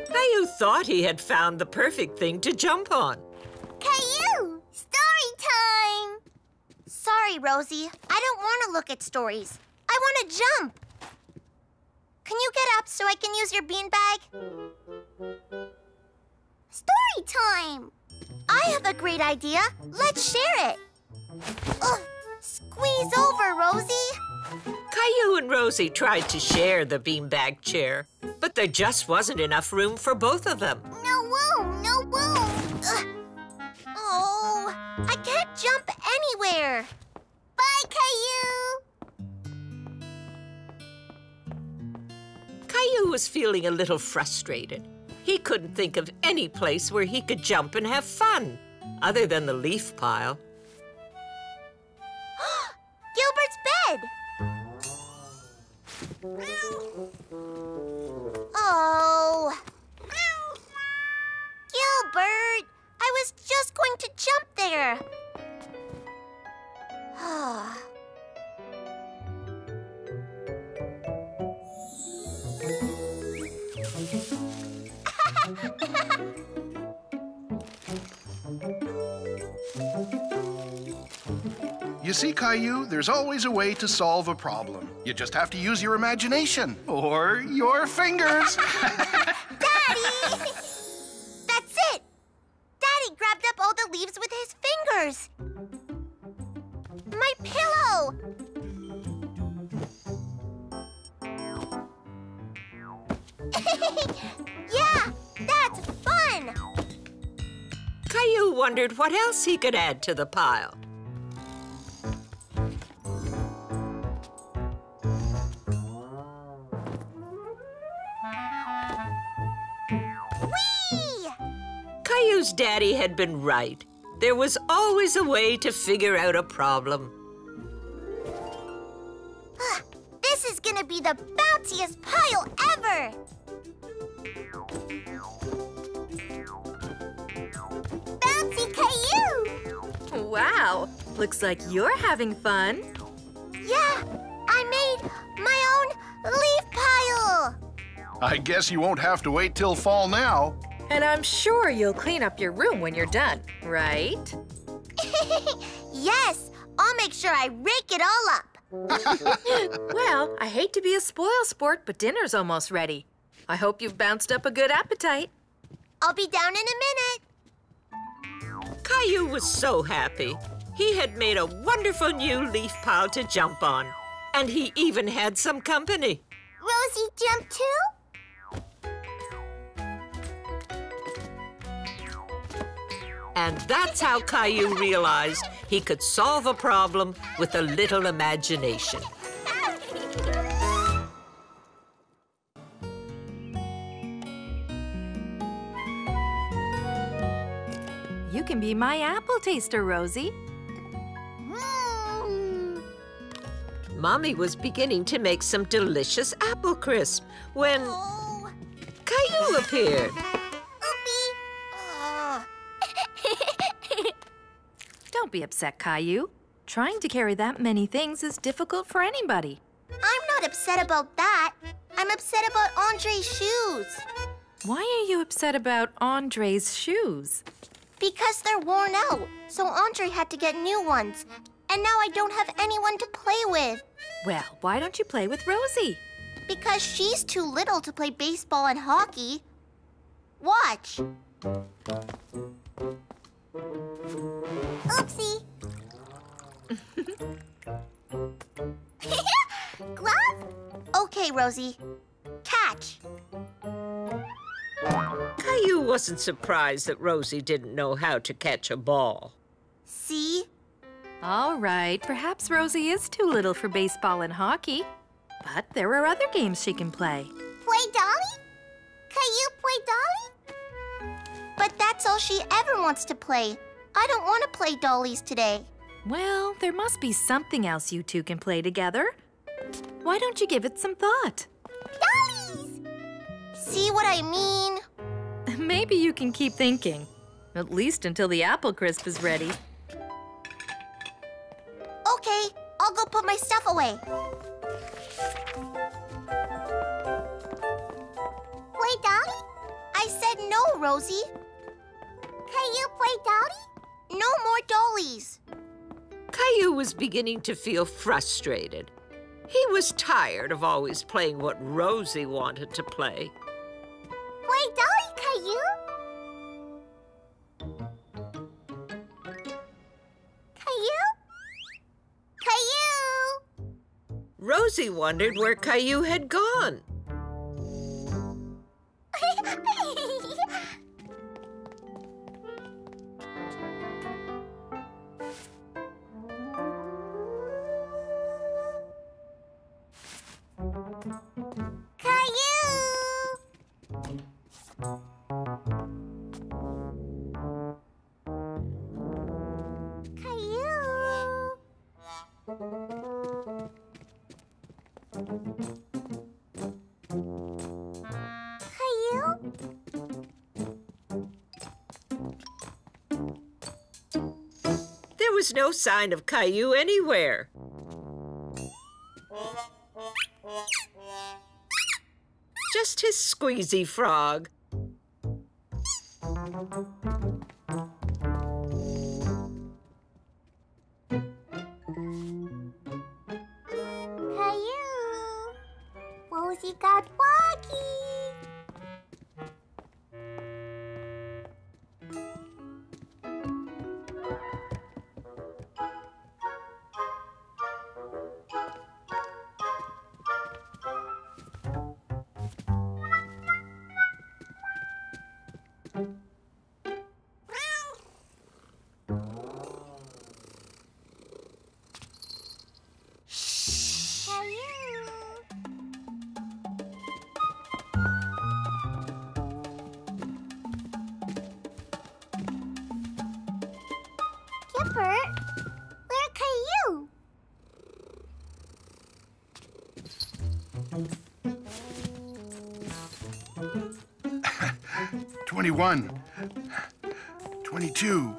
Speaker 3: Caillou thought he had found the perfect thing to jump on.
Speaker 1: Caillou! Story time! Sorry, Rosie. I don't want to look at stories. I want to jump. Can you get up so I can use your beanbag? Story time! I have a great idea. Let's share it. Squeeze over, Rosie.
Speaker 3: Caillou and Rosie tried to share the beanbag chair, but there just wasn't enough room for both of them.
Speaker 1: No room, no room. Oh, I can't jump anywhere. Bye, Caillou.
Speaker 3: Caillou was feeling a little frustrated. He couldn't think of any place where he could jump and have fun, other than the leaf pile.
Speaker 1: Gilbert's bed. Oh. Gilbert, I was just going to jump there.
Speaker 2: You see, Caillou, there's always a way to solve a problem. You just have to use your imagination. Or your fingers.
Speaker 1: Daddy! That's it! Daddy grabbed up all the leaves with his fingers. My pillow! Yeah, that's fun!
Speaker 3: Caillou wondered what else he could add to the pile. Caillou's daddy had been right. There was always a way to figure out a problem.
Speaker 1: This is gonna be the bounciest pile ever! Bouncy Caillou!
Speaker 4: Wow, looks like you're having fun.
Speaker 1: Yeah, I made my own leaf pile!
Speaker 2: I guess you won't have to wait till fall now.
Speaker 4: And I'm sure you'll clean up your room when you're done, right?
Speaker 1: Yes, I'll make sure I rake it all up.
Speaker 4: Well, I hate to be a spoil sport, but dinner's almost ready. I hope you've bounced up a good appetite.
Speaker 1: I'll be down in a minute.
Speaker 3: Caillou was so happy. He had made a wonderful new leaf pile to jump on. And he even had some company.
Speaker 1: Rosie jumped too?
Speaker 3: And that's how Caillou realized he could solve a problem with a little imagination.
Speaker 4: You can be my apple taster, Rosie.
Speaker 3: Mommy was beginning to make some delicious apple crisp when Caillou appeared.
Speaker 4: Don't be upset, Caillou. Trying to carry that many things is difficult for anybody.
Speaker 1: I'm not upset about that. I'm upset about Andre's shoes.
Speaker 4: Why are you upset about Andre's shoes?
Speaker 1: Because they're worn out, so Andre had to get new ones. And now I don't have anyone to play with.
Speaker 4: Well, why don't you play with Rosie?
Speaker 1: Because she's too little to play baseball and hockey. Watch. Oopsie. Glove? Okay, Rosie. Catch.
Speaker 3: Caillou wasn't surprised that Rosie didn't know how to catch a ball.
Speaker 1: See?
Speaker 4: All right, perhaps Rosie is too little for baseball and hockey. But there are other games she can play.
Speaker 1: Play Dolly? Caillou play Dolly? But that's all she ever wants to play. I don't want to play dollies today.
Speaker 4: Well, there must be something else you two can play together. Why don't you give it some thought?
Speaker 1: Dollies! See what I mean?
Speaker 4: Maybe you can keep thinking. At least until the apple crisp is ready.
Speaker 1: Okay, I'll go put my stuff away. Play Dolly? I said no, Rosie. Caillou play Dolly? No more dollies.
Speaker 3: Caillou was beginning to feel frustrated. He was tired of always playing what Rosie wanted to play.
Speaker 1: Play Dolly, Caillou. Caillou? Caillou!
Speaker 3: Rosie wondered where Caillou had gone. There was no sign of Caillou anywhere. Just his squeezy frog.
Speaker 1: Caillou! Rosie got wacky!
Speaker 2: 21, 22.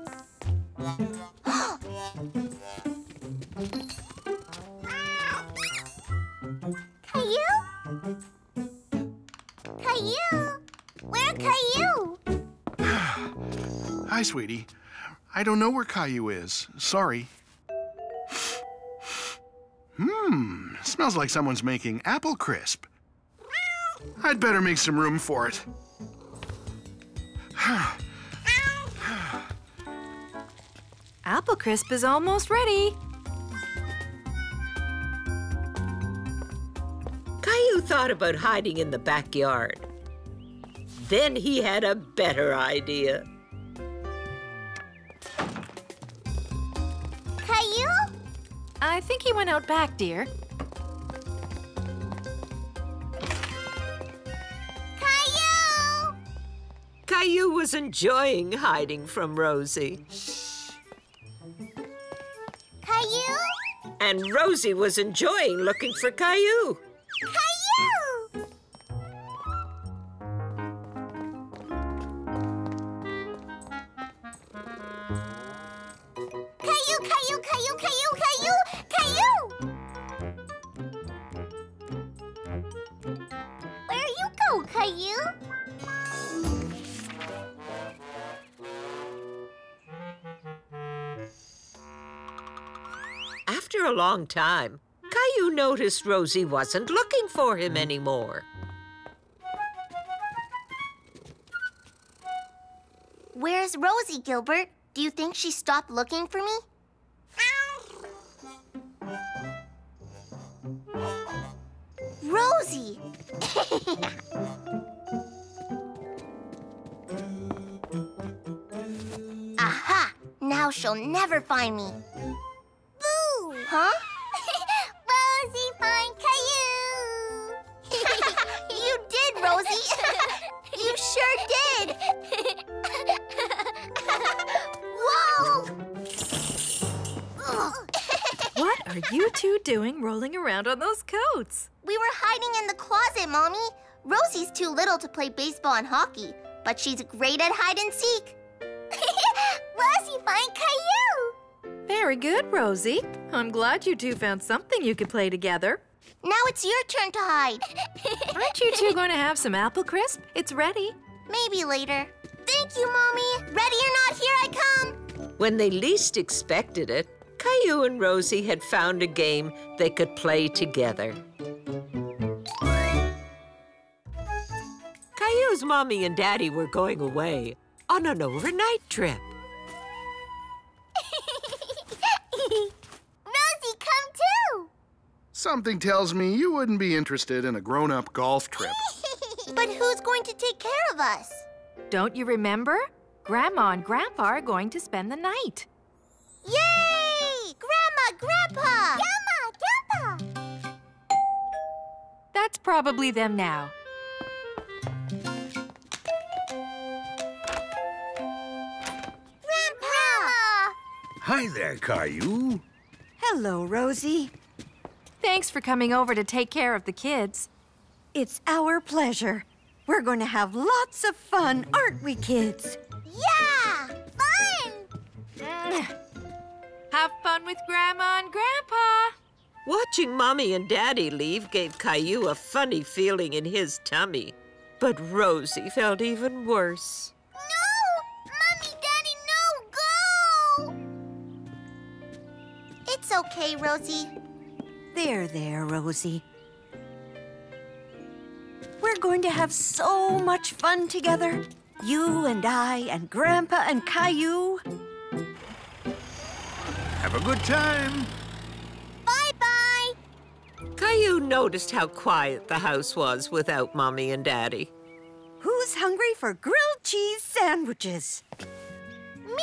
Speaker 1: Caillou? Caillou? Where Caillou?
Speaker 2: Hi, sweetie. I don't know where Caillou is. Sorry. Smells like someone's making apple crisp. I'd better make some room for it.
Speaker 4: Apple crisp is almost ready.
Speaker 3: Caillou thought about hiding in the backyard. Then he had a better idea.
Speaker 1: Caillou?
Speaker 4: I think he went out back, dear.
Speaker 1: Caillou!
Speaker 3: Caillou was enjoying hiding from Rosie.
Speaker 1: Caillou?
Speaker 3: And Rosie was enjoying looking for Caillou.
Speaker 1: Caillou! Caillou, Caillou, Caillou, Caillou, Caillou, Caillou! Where you go, Caillou?
Speaker 3: After a long time, Caillou noticed Rosie wasn't looking for him anymore.
Speaker 1: Where's Rosie, Gilbert? Do you think she stopped looking for me? Rosie! Aha! Now she'll never find me. Boo! Huh? Rosie, find Caillou! You did, Rosie! You sure did! Whoa!
Speaker 4: What are you two doing rolling around on those coats?
Speaker 1: We were hiding in the closet, Mommy. Rosie's too little to play baseball and hockey, but she's great at hide and seek. Rosie, find Caillou!
Speaker 4: Very good, Rosie. I'm glad you two found something you could play together.
Speaker 1: Now it's your turn to hide.
Speaker 4: Aren't you two going to have some apple crisp? It's ready.
Speaker 1: Maybe later. Thank you, Mommy. Ready or not, here I come.
Speaker 3: When they least expected it, Caillou and Rosie had found a game they could play together. Caillou's mommy and daddy were going away on an overnight trip.
Speaker 1: Rosie, come too.
Speaker 2: Something tells me you wouldn't be interested in a grown-up golf trip.
Speaker 1: But who's going to take care of us?
Speaker 4: Don't you remember? Grandma and Grandpa are going to spend the night.
Speaker 1: Yay! Grandma, Grandpa! Grandma, Grandpa!
Speaker 4: That's probably them now.
Speaker 1: Grandpa!
Speaker 8: Hi there, Caillou.
Speaker 10: Hello, Rosie.
Speaker 4: Thanks for coming over to take care of the kids.
Speaker 10: It's our pleasure. We're going to have lots of fun, aren't we, kids?
Speaker 1: Yeah! Fun!
Speaker 4: Have fun with Grandma and Grandpa.
Speaker 3: Watching Mommy and Daddy leave gave Caillou a funny feeling in his tummy. But Rosie felt even worse.
Speaker 1: No! Mommy, Daddy, no! Go! It's okay, Rosie.
Speaker 10: There, Rosie. We're going to have so much fun together. You and I and Grandpa and Caillou.
Speaker 8: Have a good time.
Speaker 1: Bye-bye.
Speaker 3: Caillou noticed how quiet the house was without Mommy and Daddy.
Speaker 10: Who's hungry for grilled cheese sandwiches?
Speaker 1: Me!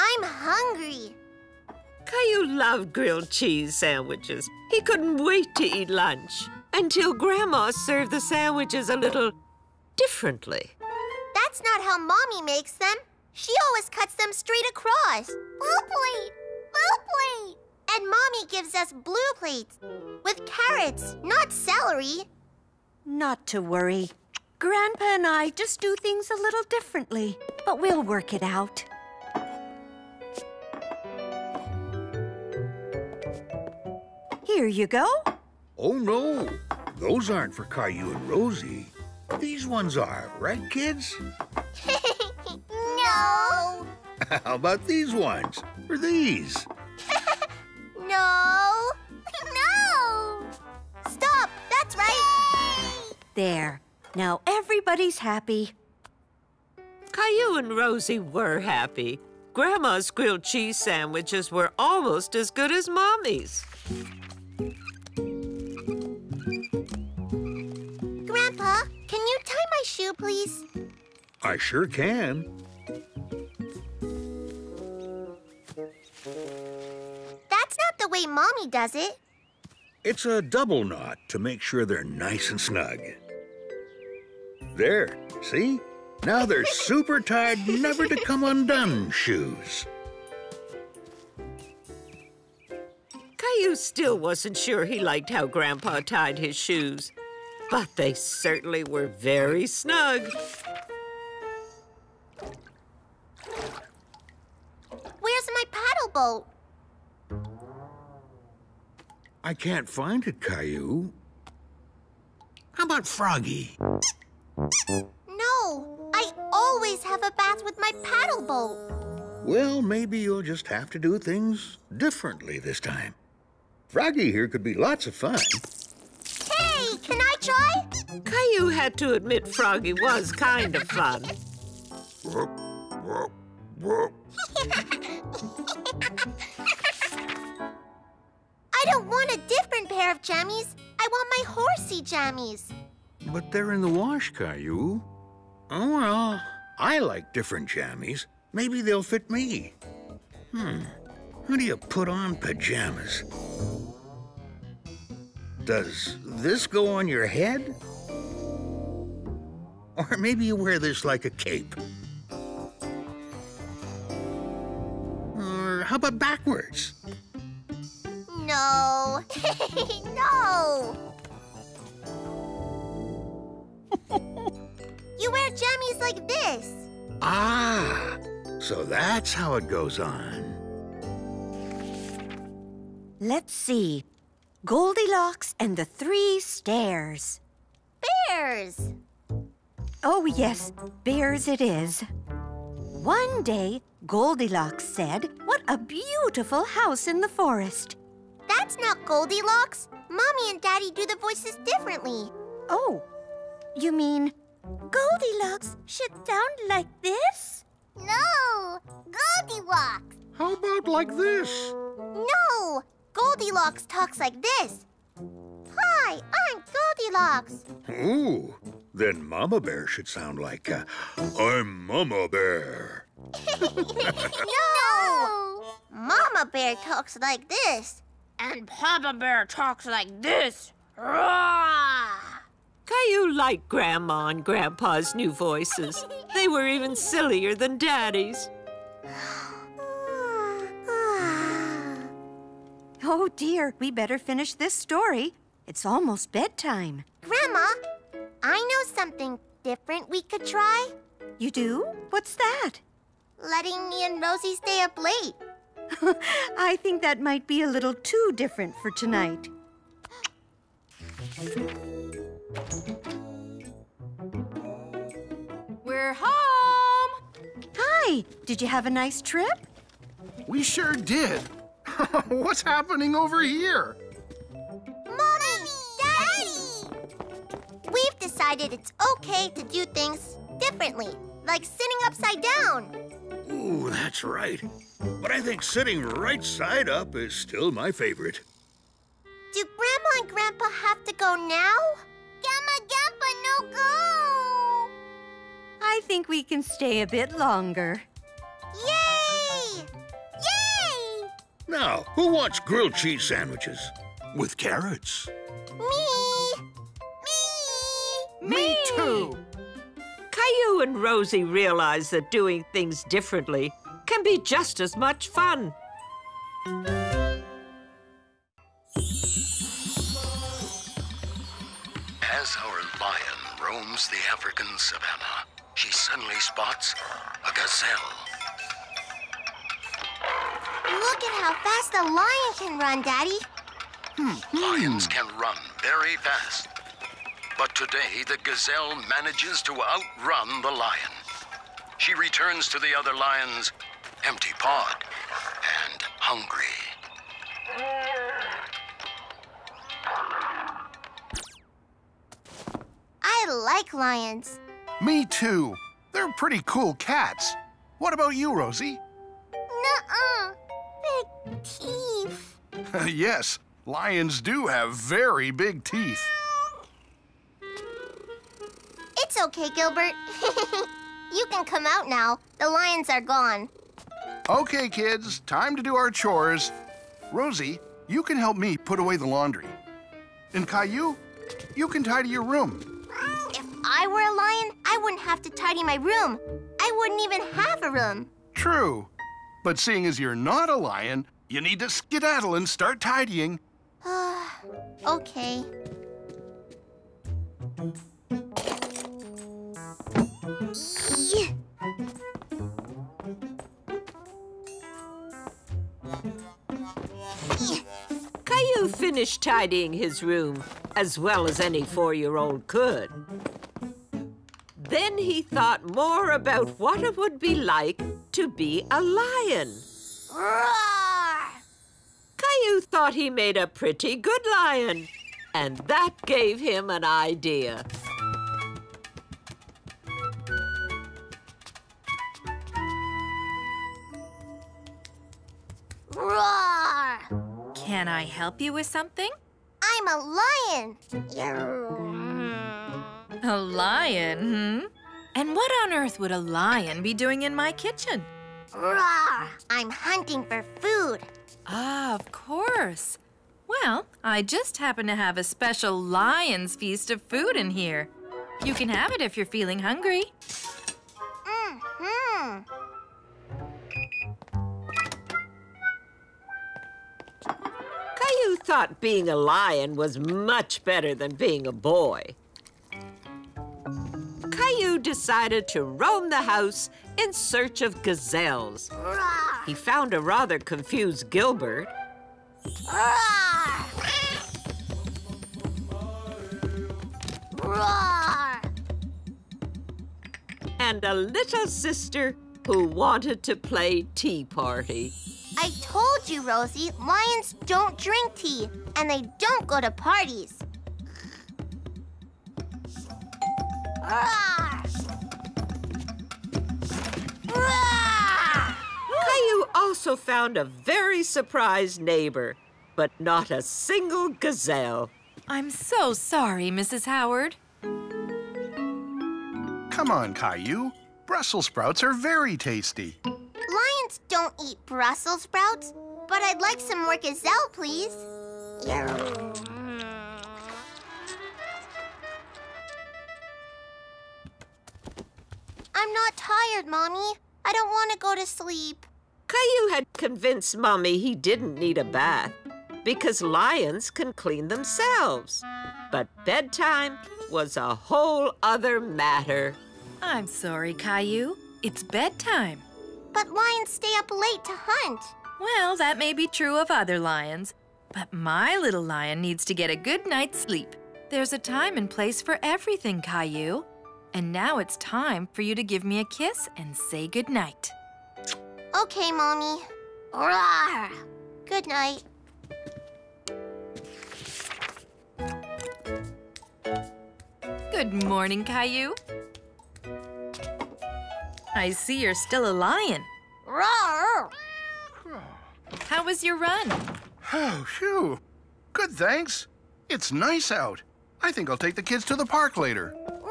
Speaker 1: I'm hungry.
Speaker 3: Caillou loved grilled cheese sandwiches. He couldn't wait to eat lunch until Grandma served the sandwiches a little differently.
Speaker 1: That's not how Mommy makes them. She always cuts them straight across. Boo plate! Boo plate! And Mommy Mommy gives us blue plates with carrots, not celery.
Speaker 10: Not to worry. Grandpa and I just do things a little differently, but we'll work it out. Here you go.
Speaker 8: Oh, no. Those aren't for Caillou and Rosie. These ones are, right, kids?
Speaker 1: No.
Speaker 8: How about these ones? Or these?
Speaker 1: No. No. Stop. That's right.
Speaker 10: There. Now everybody's happy.
Speaker 3: Caillou and Rosie were happy. Grandma's grilled cheese sandwiches were almost as good as Mommy's.
Speaker 1: Grandpa, can you tie my shoe, please?
Speaker 8: I sure can.
Speaker 1: That's not the way Mommy does it.
Speaker 8: It's a double knot to make sure they're nice and snug. There, see? Now they're super tied, never to come undone shoes.
Speaker 3: Caillou still wasn't sure he liked how Grandpa tied his shoes, but they certainly were very snug.
Speaker 1: Where's my paddle boat?
Speaker 8: I can't find it, Caillou. How about Froggy?
Speaker 1: No, I always have a bath with my paddle boat.
Speaker 8: Well, maybe you'll just have to do things differently this time. Froggy here could be lots of fun.
Speaker 1: Hey, can I try?
Speaker 3: Caillou had to admit Froggy was kind of fun.
Speaker 1: I don't want a different pair of jammies. I want my horsey jammies.
Speaker 8: But they're in the wash, Caillou. Oh, well, I like different jammies. Maybe they'll fit me. How do you put on pajamas? Does this go on your head? Or maybe you wear this like a cape. Or how about backwards?
Speaker 1: No. No. You wear jammies like this.
Speaker 8: Ah, so that's how it goes on.
Speaker 10: Let's see. Goldilocks and the 3 Stairs.
Speaker 1: Bears.
Speaker 10: Oh, yes, bears it is. One day, Goldilocks said, "What a beautiful house in the forest."
Speaker 1: That's not Goldilocks. Mommy and Daddy do the voices differently.
Speaker 10: Oh, you mean Goldilocks should sound like this?
Speaker 1: No, Goldilocks.
Speaker 8: How about like this?
Speaker 1: No, Goldilocks talks like this. Hi, I'm Goldilocks.
Speaker 8: Ooh, then Mama Bear should sound like, I'm Mama Bear.
Speaker 1: No! Mama Bear talks like this.
Speaker 5: And Papa Bear talks like this. Roar!
Speaker 3: Caillou liked Grandma and Grandpa's new voices. They were even sillier than Daddy's.
Speaker 10: Oh, dear, we better finish this story. It's almost bedtime.
Speaker 1: Grandma, I know something different we could try.
Speaker 10: You do? What's that?
Speaker 1: Letting me and Rosie stay up late.
Speaker 10: I think that might be a little too different for tonight.
Speaker 4: We're home!
Speaker 10: Hi, did you have a nice trip?
Speaker 2: We sure did. What's happening over here?
Speaker 1: Mommy! Daddy! We've decided it's okay to do things differently, like sitting upside down.
Speaker 8: Ooh, that's right. But I think sitting right side up is still my favorite.
Speaker 1: Do Grandma and Grandpa have to go now? Grandma, no go!
Speaker 10: I think we can stay a bit longer.
Speaker 1: Yay! Yay!
Speaker 8: Now, who wants grilled cheese sandwiches? With carrots.
Speaker 1: Me!
Speaker 2: Me too.
Speaker 3: Caillou and Rosie realized that doing things differently can be just as much fun.
Speaker 2: As our lion roams the African savanna, she suddenly spots a gazelle.
Speaker 1: Look at how fast a lion can run, Daddy.
Speaker 2: Lions can run very fast. But today, the gazelle manages to outrun the lion. She returns to the other lions empty-pawed and hungry.
Speaker 1: I like lions.
Speaker 2: Me too. They're pretty cool cats. What about you, Rosie?
Speaker 1: Nuh-uh. Big teeth.
Speaker 2: Yes, lions do have very big teeth.
Speaker 1: It's okay, Gilbert. You can come out now. The lions are gone.
Speaker 2: Okay, kids, time to do our chores. Rosie, you can help me put away the laundry. And Caillou, you can tidy your room.
Speaker 1: If I were a lion, I wouldn't have to tidy my room. I wouldn't even have a room.
Speaker 2: True. But seeing as you're not a lion, you need to skedaddle and start tidying.
Speaker 1: Okay.
Speaker 3: Caillou finished tidying his room as well as any 4-year-old could. Then he thought more about what it would be like to be a lion.
Speaker 1: Roar!
Speaker 3: Caillou thought he made a pretty good lion, and that gave him an idea.
Speaker 1: Roar!
Speaker 4: Can I help you with something?
Speaker 1: I'm a lion.
Speaker 4: A lion, And what on earth would a lion be doing in my kitchen?
Speaker 1: Roar! I'm hunting for food.
Speaker 4: Ah, of course. Well, I just happen to have a special lion's feast of food in here. You can have it if you're feeling hungry.
Speaker 3: Caillou thought being a lion was much better than being a boy. Caillou decided to roam the house in search of gazelles.
Speaker 1: Roar!
Speaker 3: He found a rather confused Gilbert.
Speaker 1: Roar! Roar!
Speaker 3: And a little sister who wanted to play tea party.
Speaker 1: I told you, Rosie, lions don't drink tea, and they don't go to parties. Roar! Roar!
Speaker 3: Caillou also found a very surprised neighbor, but not a single gazelle.
Speaker 4: I'm so sorry, Mrs. Howard.
Speaker 2: Come on, Caillou. Brussels sprouts are very tasty.
Speaker 1: Lions don't eat Brussels sprouts, but I'd like some more gazelle, please. I'm not tired, Mommy. I don't want to go to sleep.
Speaker 3: Caillou had convinced Mommy he didn't need a bath because lions can clean themselves. But bedtime was a whole other matter.
Speaker 4: I'm sorry, Caillou. It's bedtime.
Speaker 1: But lions stay up late to hunt.
Speaker 4: Well, that may be true of other lions, but my little lion needs to get a good night's sleep. There's a time and place for everything, Caillou. And now it's time for you to give me a kiss and say goodnight.
Speaker 1: Okay, Mommy. Roar! Good night.
Speaker 4: Good morning, Caillou. I see you're still a lion.
Speaker 1: Roar!
Speaker 4: How was your run?
Speaker 2: Oh, phew. Good, thanks. It's nice out. I think I'll take the kids to the park later.
Speaker 1: Roar!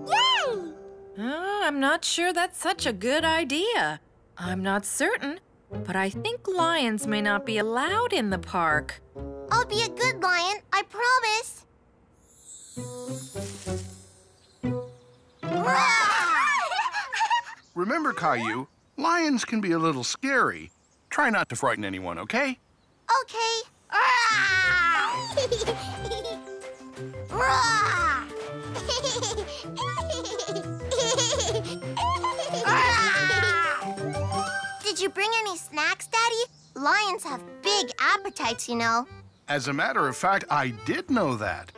Speaker 1: Yay!
Speaker 4: Oh, I'm not sure that's such a good idea. I'm not certain, but I think lions may not be allowed in the park.
Speaker 1: I'll be a good lion, I promise. Roar!
Speaker 2: Remember, Caillou, lions can be a little scary. Try not to frighten anyone, okay?
Speaker 1: Okay. Roar! Did you bring any snacks, Daddy? Lions have big appetites, you know.
Speaker 2: As a matter of fact, I did know that.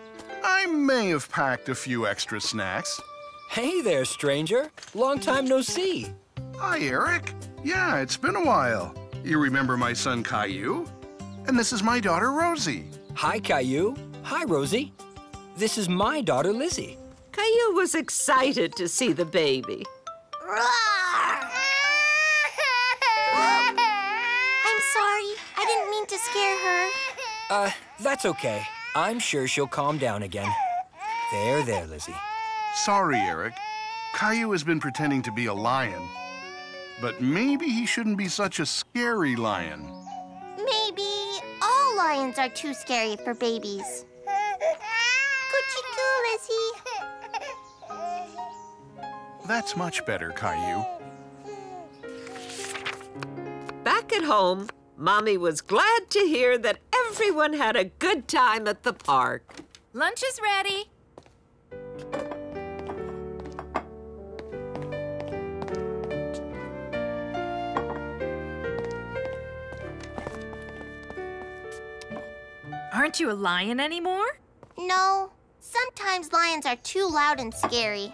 Speaker 2: I may have packed a few extra snacks.
Speaker 11: Hey there, stranger. Long time no see.
Speaker 2: Hi, Eric. Yeah, it's been a while. You remember my son, Caillou? And this is my daughter, Rosie.
Speaker 11: Hi, Caillou. Hi, Rosie. This is my daughter, Lizzie.
Speaker 3: Caillou was excited to see the baby.
Speaker 1: Roar! I'm sorry. I didn't mean to scare her.
Speaker 11: That's okay. I'm sure she'll calm down again. There, Lizzie.
Speaker 2: Sorry, Eric. Caillou has been pretending to be a lion. But maybe he shouldn't be such a scary lion.
Speaker 1: Maybe all lions are too scary for babies. Coochie-coo, Lizzie.
Speaker 2: That's much better, Caillou.
Speaker 3: Back at home, Mommy was glad to hear that everyone had a good time at the park.
Speaker 4: Lunch is ready. Aren't you a lion anymore?
Speaker 1: No. Sometimes lions are too loud and scary.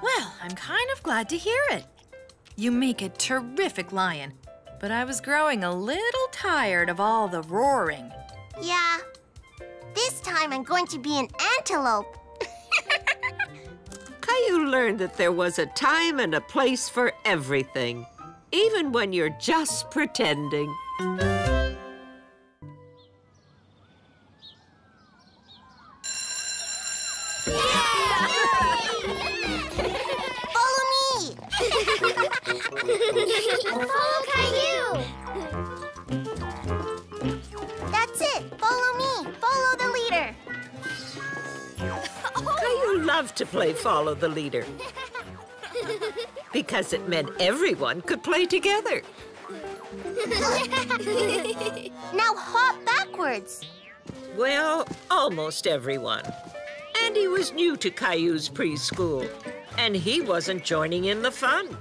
Speaker 4: Well, I'm kind of glad to hear it. You make a terrific lion, but I was growing a little tired of all the roaring.
Speaker 1: Yeah. This time I'm going to be an antelope.
Speaker 3: Caillou learned that there was a time and a place for everything, even when you're just pretending.
Speaker 1: Follow me! Follow Caillou! That's it! Follow me! Follow the leader!
Speaker 3: Caillou loved to play Follow the Leader because it meant everyone could play together.
Speaker 1: Now hop backwards!
Speaker 3: Well, almost everyone. Andy was new to Caillou's preschool, and he wasn't joining in the fun.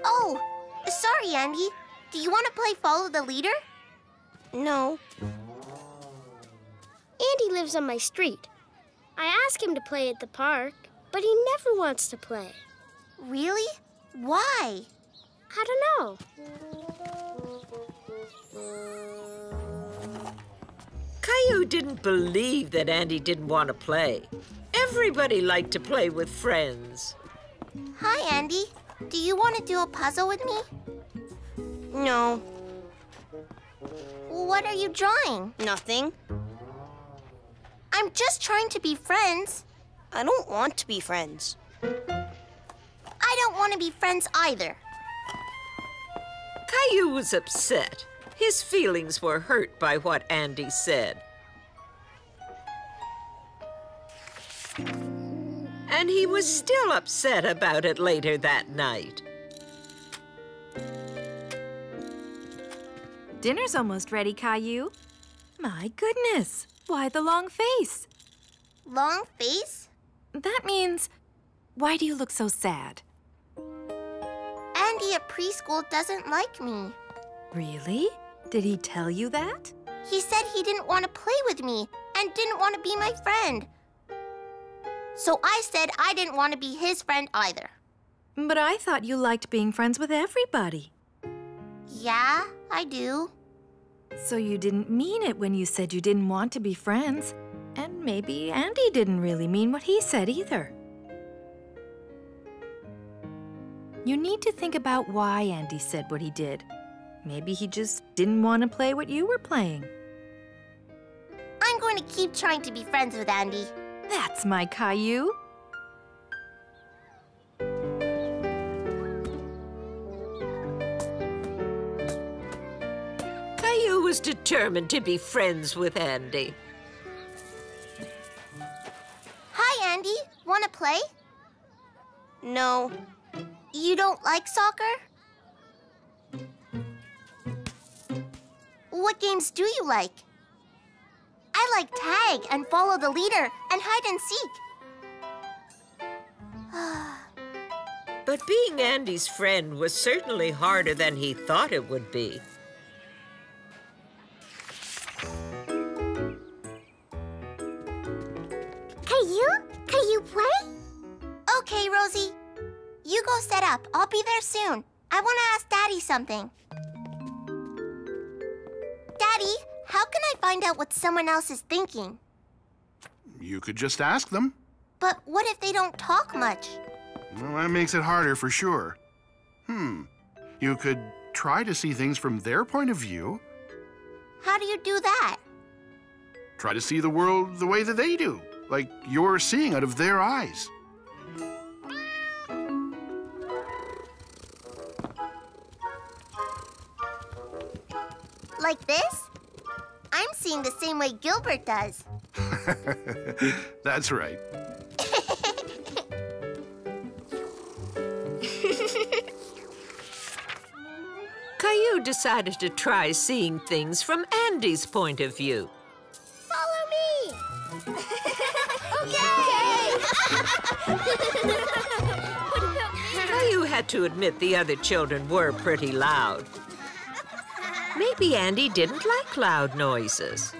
Speaker 1: Oh, sorry, Andy. Do you want to play Follow the Leader?
Speaker 5: No. Andy lives on my street. I ask him to play at the park, but he never wants to play.
Speaker 1: Really? Why?
Speaker 5: I don't know.
Speaker 3: Caillou didn't believe that Andy didn't want to play. Everybody liked to play with friends.
Speaker 1: Hi, Andy. Do you want to do a puzzle with me?
Speaker 5: No.
Speaker 1: What are you drawing?
Speaker 5: Nothing.
Speaker 1: I'm just trying to be friends.
Speaker 5: I don't want to be friends.
Speaker 1: I don't want to be friends either.
Speaker 3: Caillou was upset. His feelings were hurt by what Andy said. And he was still upset about it later that night.
Speaker 4: Dinner's almost ready, Caillou. My goodness, why the long face?
Speaker 1: Long face?
Speaker 4: That means, why do you look so sad?
Speaker 1: Andy at preschool doesn't like me.
Speaker 4: Really? Did he tell you that?
Speaker 1: He said he didn't want to play with me and didn't want to be my friend. So I said I didn't want to be his friend either.
Speaker 4: But I thought you liked being friends with everybody.
Speaker 1: Yeah, I do.
Speaker 4: So you didn't mean it when you said you didn't want to be friends. And maybe Andy didn't really mean what he said either. You need to think about why Andy said what he did. Maybe he just didn't want to play what you were playing.
Speaker 1: I'm going to keep trying to be friends with Andy.
Speaker 4: That's my Caillou.
Speaker 3: Caillou was determined to be friends with Andy.
Speaker 1: Hi, Andy. Want to play?
Speaker 5: No.
Speaker 1: You don't like soccer? What games do you like? like tag and follow the leader and hide and seek.
Speaker 3: But being Andy's friend was certainly harder than he thought it would be.
Speaker 1: Caillou play? Okay, Rosie. You go set up. I'll be there soon. I want to ask Daddy something. Daddy, how can I find out what someone else is thinking?
Speaker 2: You could just ask them.
Speaker 1: But what if they don't talk much?
Speaker 2: Well, that makes it harder for sure. You could try to see things from their point of view.
Speaker 1: How do you do that?
Speaker 2: Try to see the world the way that they do, like you're seeing out of their eyes.
Speaker 1: Like this? I'm seeing the same way Gilbert does.
Speaker 2: That's right.
Speaker 3: Caillou decided to try seeing things from Andy's point of view.
Speaker 1: Follow me! Okay!
Speaker 3: Caillou had to admit the other children were pretty loud. Maybe Andy didn't like loud noises.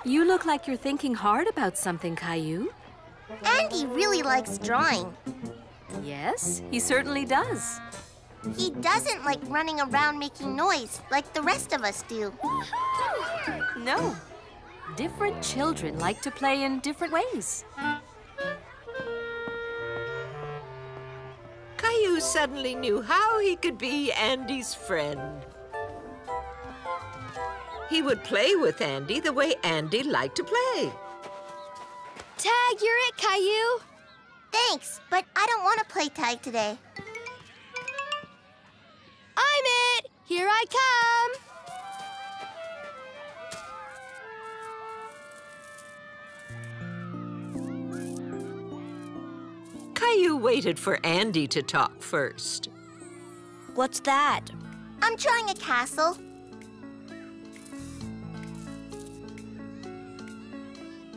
Speaker 7: You look like you're thinking hard about something, Caillou.
Speaker 1: Andy really likes drawing.
Speaker 7: Yes, he certainly does.
Speaker 1: He doesn't like running around making noise like the rest of us do.
Speaker 7: No. Different children like to play in different ways.
Speaker 3: Caillou suddenly knew how he could be Andy's friend. He would play with Andy the way Andy liked to play.
Speaker 5: Tag, you're it, Caillou.
Speaker 1: Thanks, but I don't want to play tag today.
Speaker 5: I'm it. Here I come.
Speaker 3: Caillou waited for Andy to talk first.
Speaker 10: What's that?
Speaker 1: I'm drawing a castle.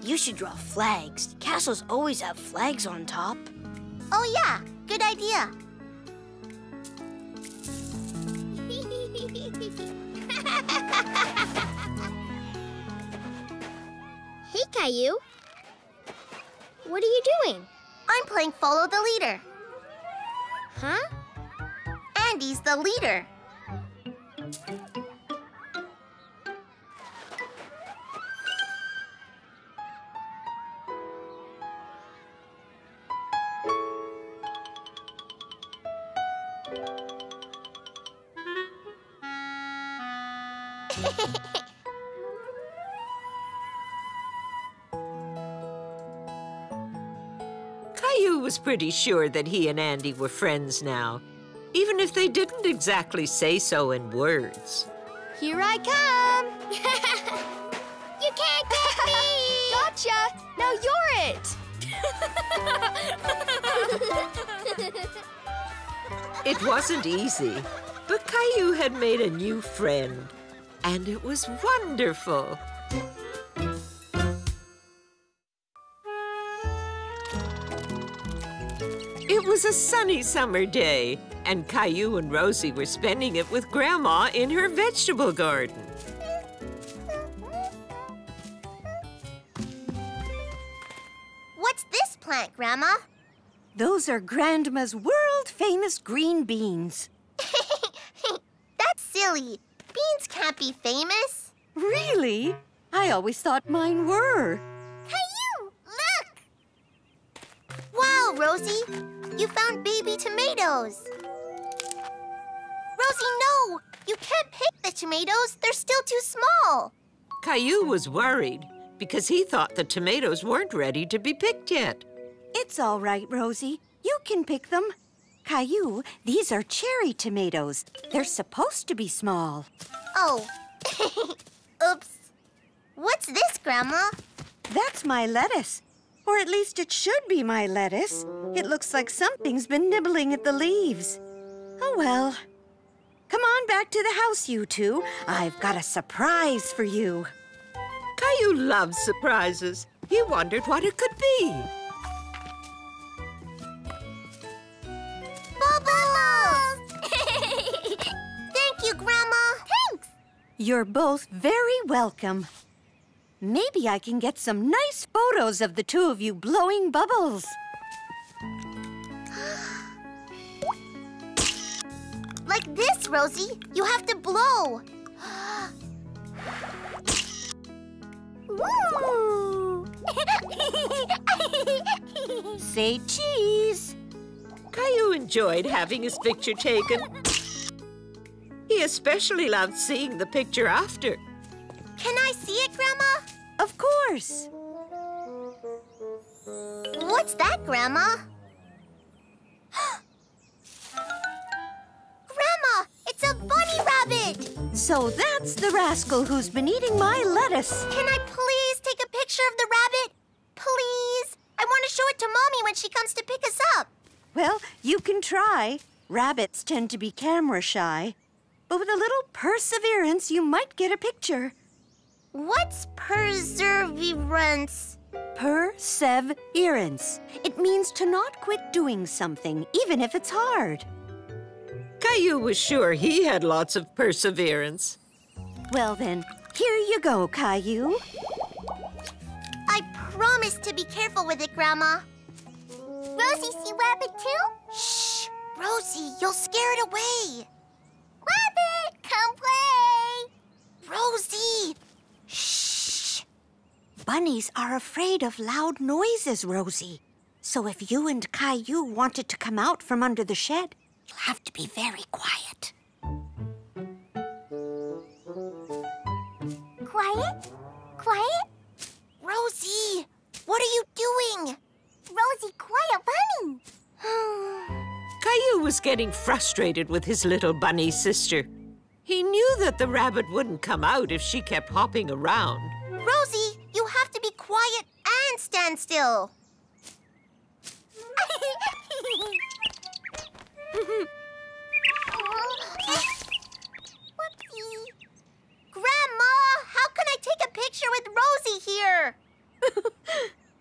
Speaker 10: You should draw flags. Castles always have flags on top.
Speaker 1: Oh yeah, good idea.
Speaker 5: Hey, Caillou. What are you doing?
Speaker 1: I'm playing follow the leader.
Speaker 5: Huh?
Speaker 1: Andy's the leader.
Speaker 3: Caillou was pretty sure that he and Andy were friends now, even if they didn't exactly say so in words.
Speaker 5: Here I come. You can't get me. Gotcha. Now you're it.
Speaker 3: It wasn't easy, but Caillou had made a new friend, and it was wonderful. It was a sunny summer day, and Caillou and Rosie were spending it with Grandma in her vegetable garden.
Speaker 1: What's this plant, Grandma?
Speaker 10: Those are Grandma's world-famous green beans.
Speaker 1: That's silly. Beans can't be famous.
Speaker 10: Really? I always thought mine were.
Speaker 1: Caillou, look! Wow, Rosie, you found baby tomatoes. Rosie, no! You can't pick the tomatoes. They're still too small.
Speaker 3: Caillou was worried because he thought the tomatoes weren't ready to be picked yet.
Speaker 10: It's all right, Rosie. You can pick them. Caillou, these are cherry tomatoes. They're supposed to be small.
Speaker 1: Oh, oops. What's this, Grandma?
Speaker 10: That's my lettuce. Or at least it should be my lettuce. It looks like something's been nibbling at the leaves. Oh, well. Come on back to the house, you two. I've got a surprise for you.
Speaker 3: Caillou loves surprises. He wondered what it could be.
Speaker 1: Bubbles! Thank you, Grandma. Thanks.
Speaker 10: You're both very welcome. Maybe I can get some nice photos of the two of you blowing bubbles.
Speaker 1: Like this, Rosie. You have to blow. Woo!
Speaker 10: Say cheese.
Speaker 3: Caillou enjoyed having his picture taken. He especially loved seeing the picture after.
Speaker 1: Can I see it, Grandma?
Speaker 10: Of course.
Speaker 1: What's that, Grandma? Grandma, it's a bunny rabbit!
Speaker 10: So that's the rascal who's been eating my lettuce.
Speaker 1: Can I please take a picture of the rabbit? Please? I want to show it to Mommy when she comes to pick us up.
Speaker 10: Well, you can try. Rabbits tend to be camera shy. But with a little perseverance, you might get a picture.
Speaker 1: What's perseverance?
Speaker 10: Perseverance. It means to not quit doing something, even if it's hard.
Speaker 3: Caillou was sure he had lots of perseverance.
Speaker 10: Well then, here you go, Caillou.
Speaker 1: I promise to be careful with it, Grandma. Rosie, see Rabbit too? Shh! Rosie, you'll scare it away. Rabbit, come play! Rosie! Shh!
Speaker 10: Bunnies are afraid of loud noises, Rosie. So if you and Caillou wanted to come out from under the shed, you'll have to be very quiet.
Speaker 1: Quiet? Quiet? Rosie, what are you doing? Rosie, quiet bunny.
Speaker 3: Caillou was getting frustrated with his little bunny sister. He knew that the rabbit wouldn't come out if she kept hopping around.
Speaker 1: Rosie, you have to be quiet and stand still. Whoopsie. Grandma, how can I take a picture with Rosie here?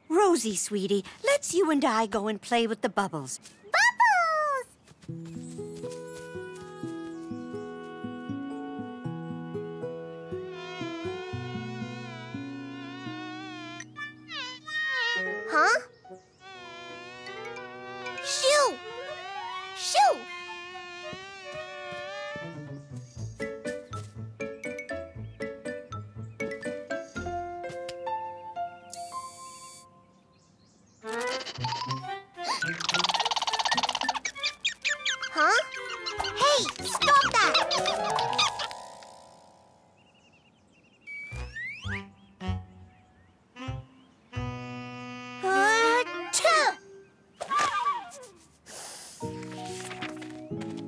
Speaker 10: Rosie, sweetie, let's you and I go and play with the bubbles.
Speaker 1: Bubbles! Huh? Shoo! Shoo! Huh? Hey, stop that!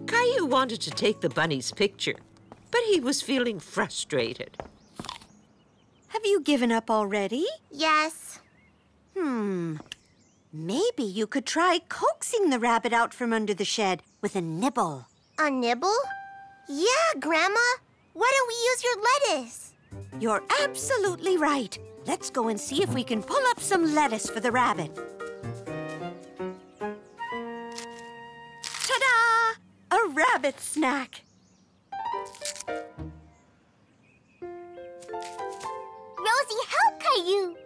Speaker 3: Caillou wanted to take the bunny's picture, but he was feeling frustrated.
Speaker 10: Have you given up already?
Speaker 1: Yes.
Speaker 10: Maybe you could try coaxing the rabbit out from under the shed with a nibble.
Speaker 1: A nibble? Yeah, Grandma. Why don't we use your lettuce?
Speaker 10: You're absolutely right. Let's go and see if we can pull up some lettuce for the rabbit. Ta-da! A rabbit snack.
Speaker 1: Rosie, help Caillou.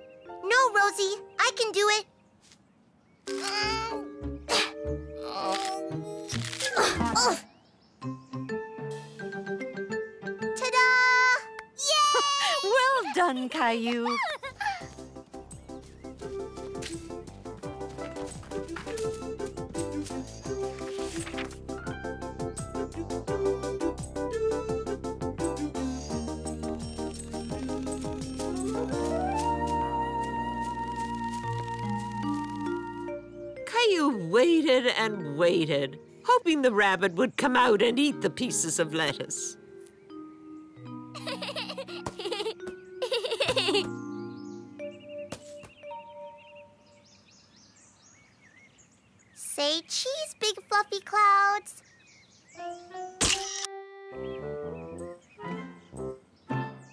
Speaker 1: No, Rosie, I can do it. Ta-da! Yay!
Speaker 10: Well done, Caillou.
Speaker 3: Caillou waited and waited, hoping the rabbit would come out and eat the pieces of lettuce.
Speaker 1: Say cheese, big fluffy clouds.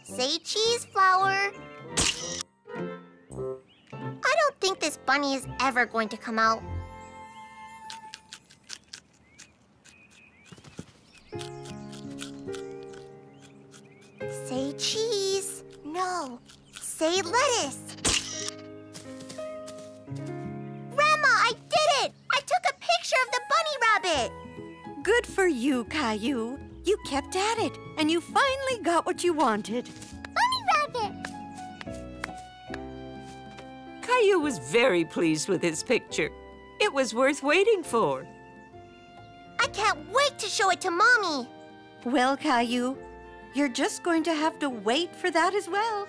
Speaker 1: Say cheese, flower. I don't think this bunny is ever going to come out. Say cheese. No. Say lettuce. Grandma, I did it! I took a picture of the bunny rabbit.
Speaker 10: Good for you, Caillou. You kept at it, and you finally got what you wanted.
Speaker 1: Bunny rabbit!
Speaker 3: Caillou was very pleased with his picture. It was worth waiting for.
Speaker 1: I can't wait to show it to Mommy.
Speaker 10: Well, Caillou, you're just going to have to wait for that as well.